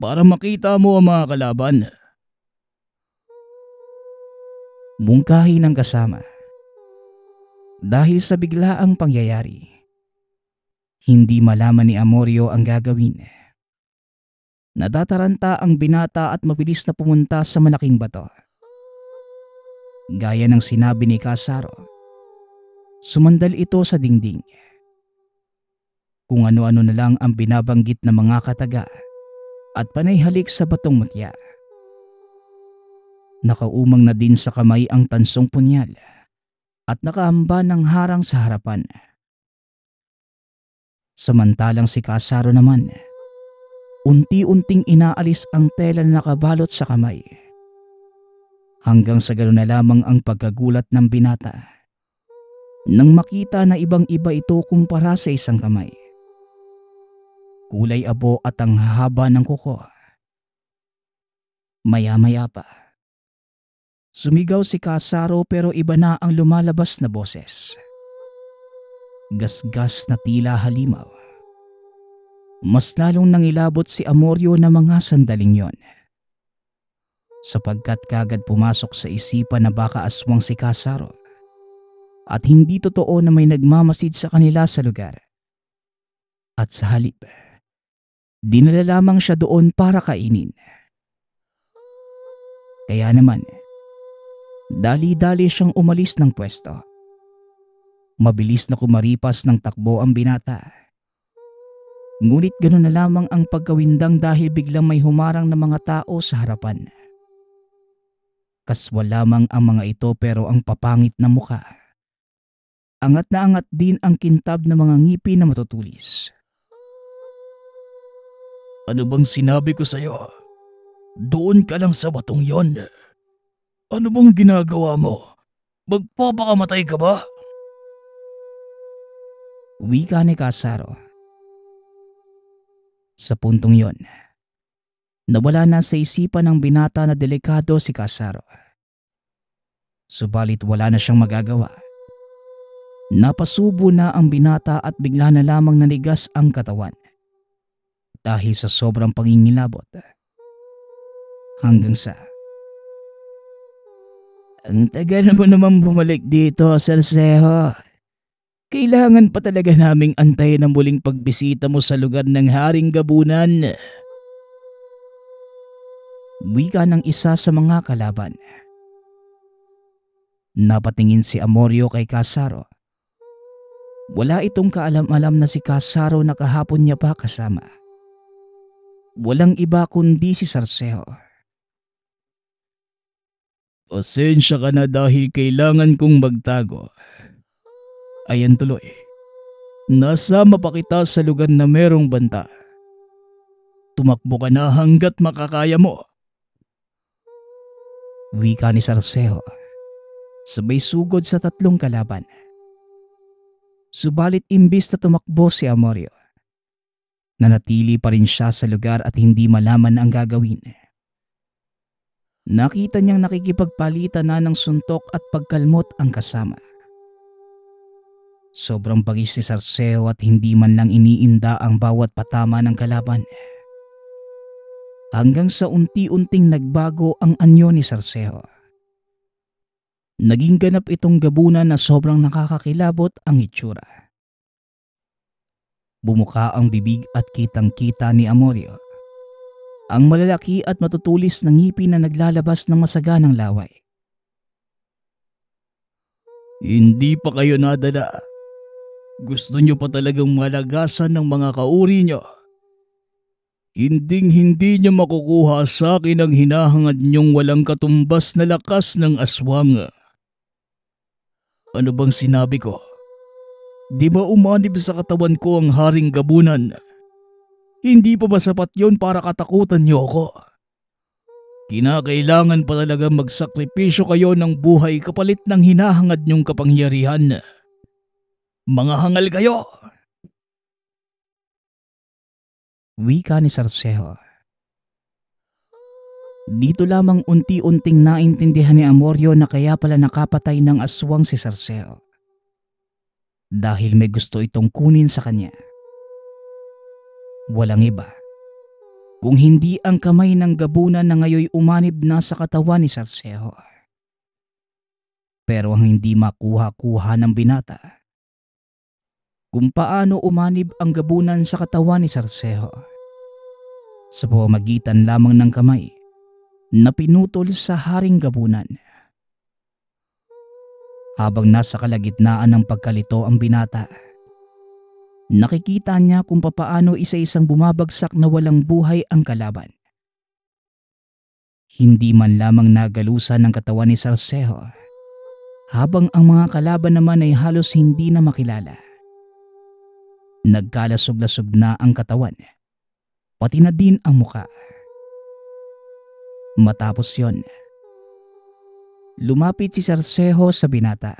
[SPEAKER 1] para makita mo ang mga kalaban. Mungkahi ng kasama. Dahil sa biglaang pangyayari, hindi malaman ni Amorio ang gagawin. Natataranta ang binata at mabilis na pumunta sa malaking bato. Gaya ng sinabi ni Kasaro, sumandal ito sa dingding. Kung ano-ano na lang ang binabanggit ng mga kataga at panay halik sa batong mutya. Nakaumang na din sa kamay ang tansong punyal at nakaamba ng harang sa harapan. Samantalang si Kasaro naman, unti-unting inaalis ang tela na nakabalot sa kamay. Hanggang sa gano'n na lamang ang pagkagulat ng binata nang makita na ibang-iba ito kumpara sa isang kamay. Kulay abo at ang haba ng kuko. Maya-maya pa, sumigaw si Kasaro pero iba na ang lumalabas na boses. Gasgas na tila halimaw. Mas lalong nangilabot si Amorio na mga sandaling yon. Sapagkat kagad pumasok sa isipan na baka aswang si Kasaro at hindi totoo na may nagmamasid sa kanila sa lugar. At sa halip, dinala lamang siya doon para kainin. Kaya naman, dali-dali siyang umalis ng pwesto. Mabilis na kumaripas ng takbo ang binata. Ngunit gano'n na lamang ang pagkawindang dahil biglang may humarang na mga tao sa harapan. Kaswal lamang ang mga ito pero ang papangit na mukha. Angat na angat din ang kintab ng mga ngipin na matutulis. Ano bang sinabi ko sa'yo? Doon ka lang sa batong yon. Ano bang ginagawa mo? Magpapakamatay ka ba? Wika ni Kasaro. Sa puntong yon, nawala na sa isipan ng binata na delikado si Kasaro. Subalit wala na siyang magagawa. Napasubo na ang binata at bigla na lamang nanigas ang katawan. Dahil sa sobrang pangingilabot. Hanggang sa, "Ang tagal mo naman bumalik dito, Sarseho. Kailangan pa talaga naming antayin ang muling pagbisita mo sa lugar ng Haring Gabunan." Wika ng isa sa mga kalaban. Napatingin si Amorio kay Kasaro. Wala itong kaalam-alam na si Kasaro na kahapon niya pa kasama. Walang iba kundi si Sarseho. Pasensya ka na dahil kailangan kong magtago. Ayan tuloy. Nasama pa kita sa lugar na merong banta. Tumakbo ka na hanggat makakaya mo. Wika ni Sarceo, sabay sugod sa tatlong kalaban. Subalit imbis na tumakbo si Amorio, nanatili pa rin siya sa lugar at hindi malaman ang gagawin. Nakita niyang nakikipagpalitan na ng suntok at pagkalmot ang kasama. Sobrang bagis ni Sarceo at hindi man lang iniinda ang bawat patama ng kalaban. Hanggang sa unti-unting nagbago ang anyo ni Sarceo. Naging ganap itong gabunan na sobrang nakakakilabot ang itsura. Bumuka ang bibig at kitang-kita ni Amorio ang malalaki at matutulis na ngipin na naglalabas ng masaganang laway. Hindi pa kayo nadala. Gusto nyo pa talagang malagasan ng mga kauri nyo. Hindi nyo makukuha sa akin ang hinahangad nyong walang katumbas na lakas ng aswang. Ano bang sinabi ko? Di ba umanib sa katawan ko ang haring gabunan? Hindi pa ba sapat yon para katakutan niyo ako? Kinakailangan pa talaga magsakripisyo kayo ng buhay kapalit ng hinahangad niyong kapangyarihan. Mga hangal kayo! Wika ni Sarceo. Dito lamang unti-unting naintindihan ni Amorio na kaya pala nakapatay ng aswang si Sarceo. Dahil may gusto itong kunin sa kanya. Walang iba kung hindi ang kamay ng gabunan na ngayoy umanib na sa katawan ni Sarceo. Pero ang hindi makuha-kuha ng binata, kung paano umanib ang gabunan sa katawan ni Sarceo sa pamamagitan lamang ng kamay na pinutol sa haring gabunan. Habang nasa kalagitnaan ng pagkalito ang binata, nakikita niya kung papaano isa-isang bumabagsak na walang buhay ang kalaban. Hindi man lamang nagalusan ng katawan ni Sarceo, habang ang mga kalaban naman ay halos hindi na makilala. Nagkalasog-lasog na ang katawan, pati na din ang muka. Matapos yon, lumapit si Sarceo sa binata.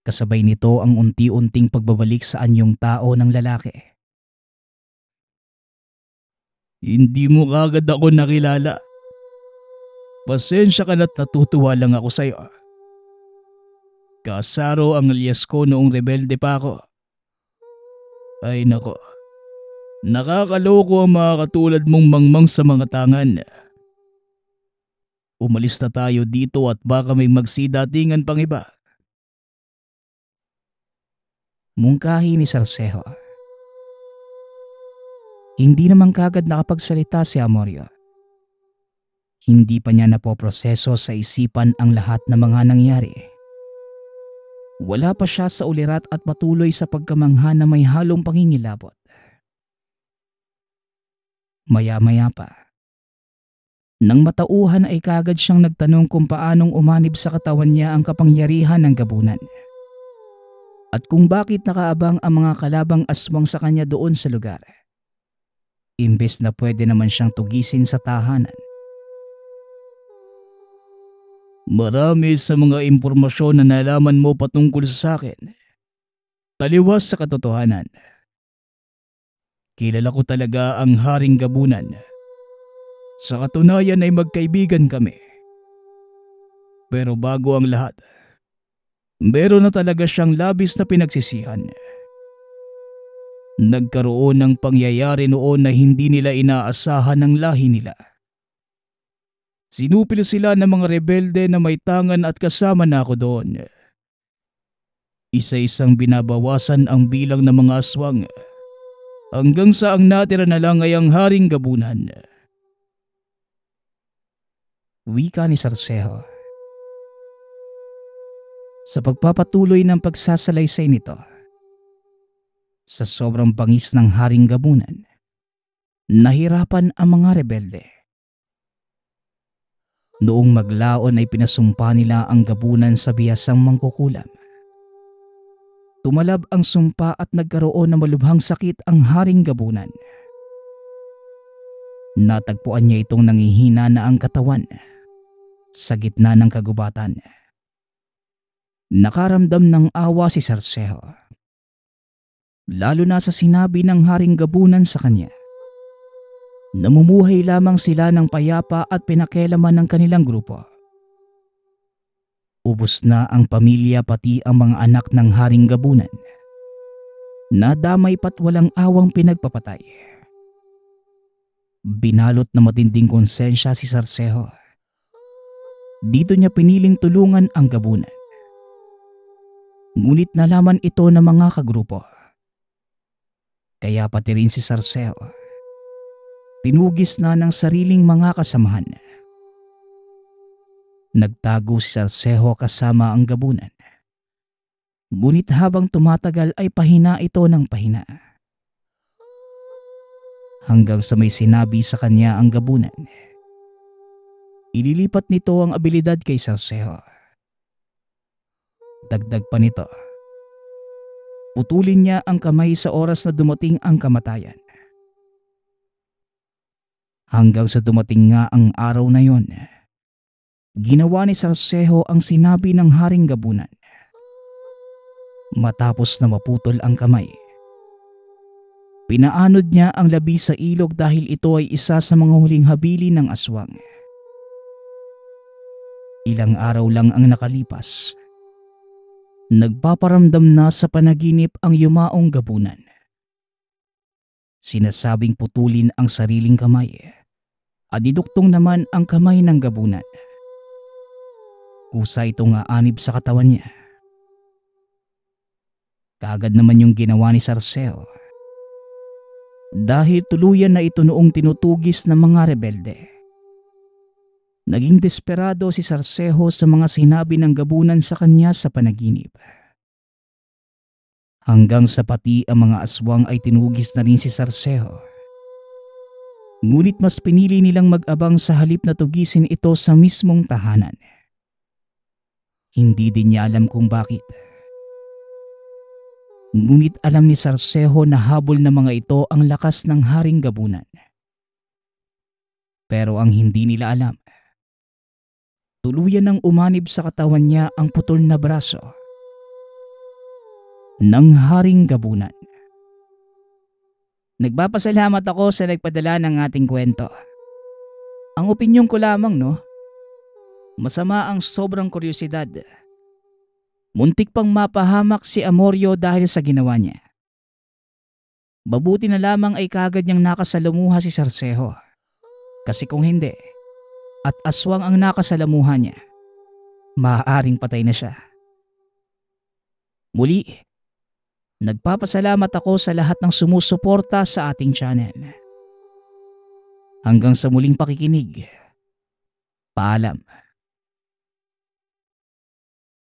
[SPEAKER 1] Kasabay nito ang unti-unting pagbabalik sa anyong tao ng lalaki. Hindi mo kagad ako nakilala. Pasensya ka na't natutuwa lang ako sa'yo. Kasaro ang alias ko noong rebelde pa ako. Ay nako, nakakaloko ang mga katulad mong mangmang sa mga tangan. Umalis na tayo dito at baka may magsidatingan pang iba. Mungkahi ni Sarceo. Hindi naman kagad nakapagsalita si Amorio. Hindi pa niya napoproseso sa isipan ang lahat ng mga nangyari. Wala pa siya sa ulirat at patuloy sa pagkamangha na may halong pangingilabot. Maya-maya pa, nang matauhan ay kagad siyang nagtanong kung paanong umanib sa katawan niya ang kapangyarihan ng gabunan. At kung bakit nakaabang ang mga kalabang aswang sa kanya doon sa lugar. Imbes na pwede naman siyang tugisin sa tahanan. Marami sa mga impormasyon na nalaman mo patungkol sa akin, taliwas sa katotohanan. Kilala ko talaga ang haring gabunan. Sa katunayan ay magkaibigan kami. Pero bago ang lahat, meron na talaga siyang labis na pinagsisihan. Nagkaroon ng pangyayari noon na hindi nila inaasahan ng lahi nila. Sinupil sila ng mga rebelde na may tangan at kasama na ako doon. Isa-isang binabawasan ang bilang ng mga aswang hanggang sa ang natira na lang ay ang haring gabunan. Wika ni Sarceo. Sa pagpapatuloy ng pagsasalaysay nito, sa sobrang bangis ng haring gabunan, nahirapan ang mga rebelde. Noong maglaon ay pinasumpa nila ang gabunan sa bihasang mangkukulam. Tumalab ang sumpa at nagkaroon ng malubhang sakit ang haring gabunan. Natagpuan niya itong nangihina na ang katawan Sa gitna ng kagubatan, nakaramdam ng awa si Sarseho. Lalo na sa sinabi ng Haring Gabunan sa kanya. Namumuhay lamang sila ng payapa at pinakialaman ng kanilang grupo. Ubos na ang pamilya pati ang mga anak ng Haring Gabunan. Nadamay pa't walang awang pinagpapatay. Binalot na matinding konsensya si Sarseho. Dito niya piniling tulungan ang gabunan. Ngunit nalaman ito ng mga kagrupo. Kaya pati rin si Sarseho tinugis na ng sariling mga kasamahan. Nagtago si Sarseho kasama ang gabunan. Ngunit habang tumatagal ay pahina ito ng pahina. Hanggang sa may sinabi sa kanya ang gabunan. Ililipat nito ang abilidad kay Sarseho. Dagdag pa nito, putulin niya ang kamay sa oras na dumating ang kamatayan. Hanggang sa dumating nga ang araw na yon, ginawa ni Sarseho ang sinabi ng Haring Gabunan. Matapos na maputol ang kamay, pinaanod niya ang labi sa ilog dahil ito ay isa sa mga huling habili ng aswang. Ilang araw lang ang nakalipas, nagpaparamdam na sa panaginip ang yumaong gabunan. Sinasabing putulin ang sariling kamay at diduktong naman ang kamay ng gabunan. Kusa itong aanib sa katawan niya. Kaagad naman yung ginawa ni Sarseho. Dahil tuluyan na ito noong tinutugis ng mga rebelde. Naging desperado si Sarseho sa mga sinabi ng gabunan sa kanya sa panaginip. Hanggang sa pati ang mga aswang ay tinugis na rin si Sarseho. Ngunit mas pinili nilang mag-abang sa halip na tugisin ito sa mismong tahanan. Hindi din niya alam kung bakit. Ngunit alam ni Sarseho na habol ng mga ito ang lakas ng Haring Gabunan. Pero ang hindi nila alam, tuluyan ng umanib sa katawan niya ang putol na braso ng Haring Gabunan. Nagpapasalamat ako sa nagpadala ng ating kwento. Ang opinyon ko lamang, masama ang sobrang kuryosidad. Muntik pang mapahamak si Amorio dahil sa ginawa niya. Mabuti na lamang ay kagad niyang nakasalamuha si Sarseho. Kasi kung hindi, at aswang ang nakasalamuha niya, maaaring patay na siya. Muli, nagpapasalamat ako sa lahat ng sumusuporta sa ating channel. Hanggang sa muling pakikinig. Paalam.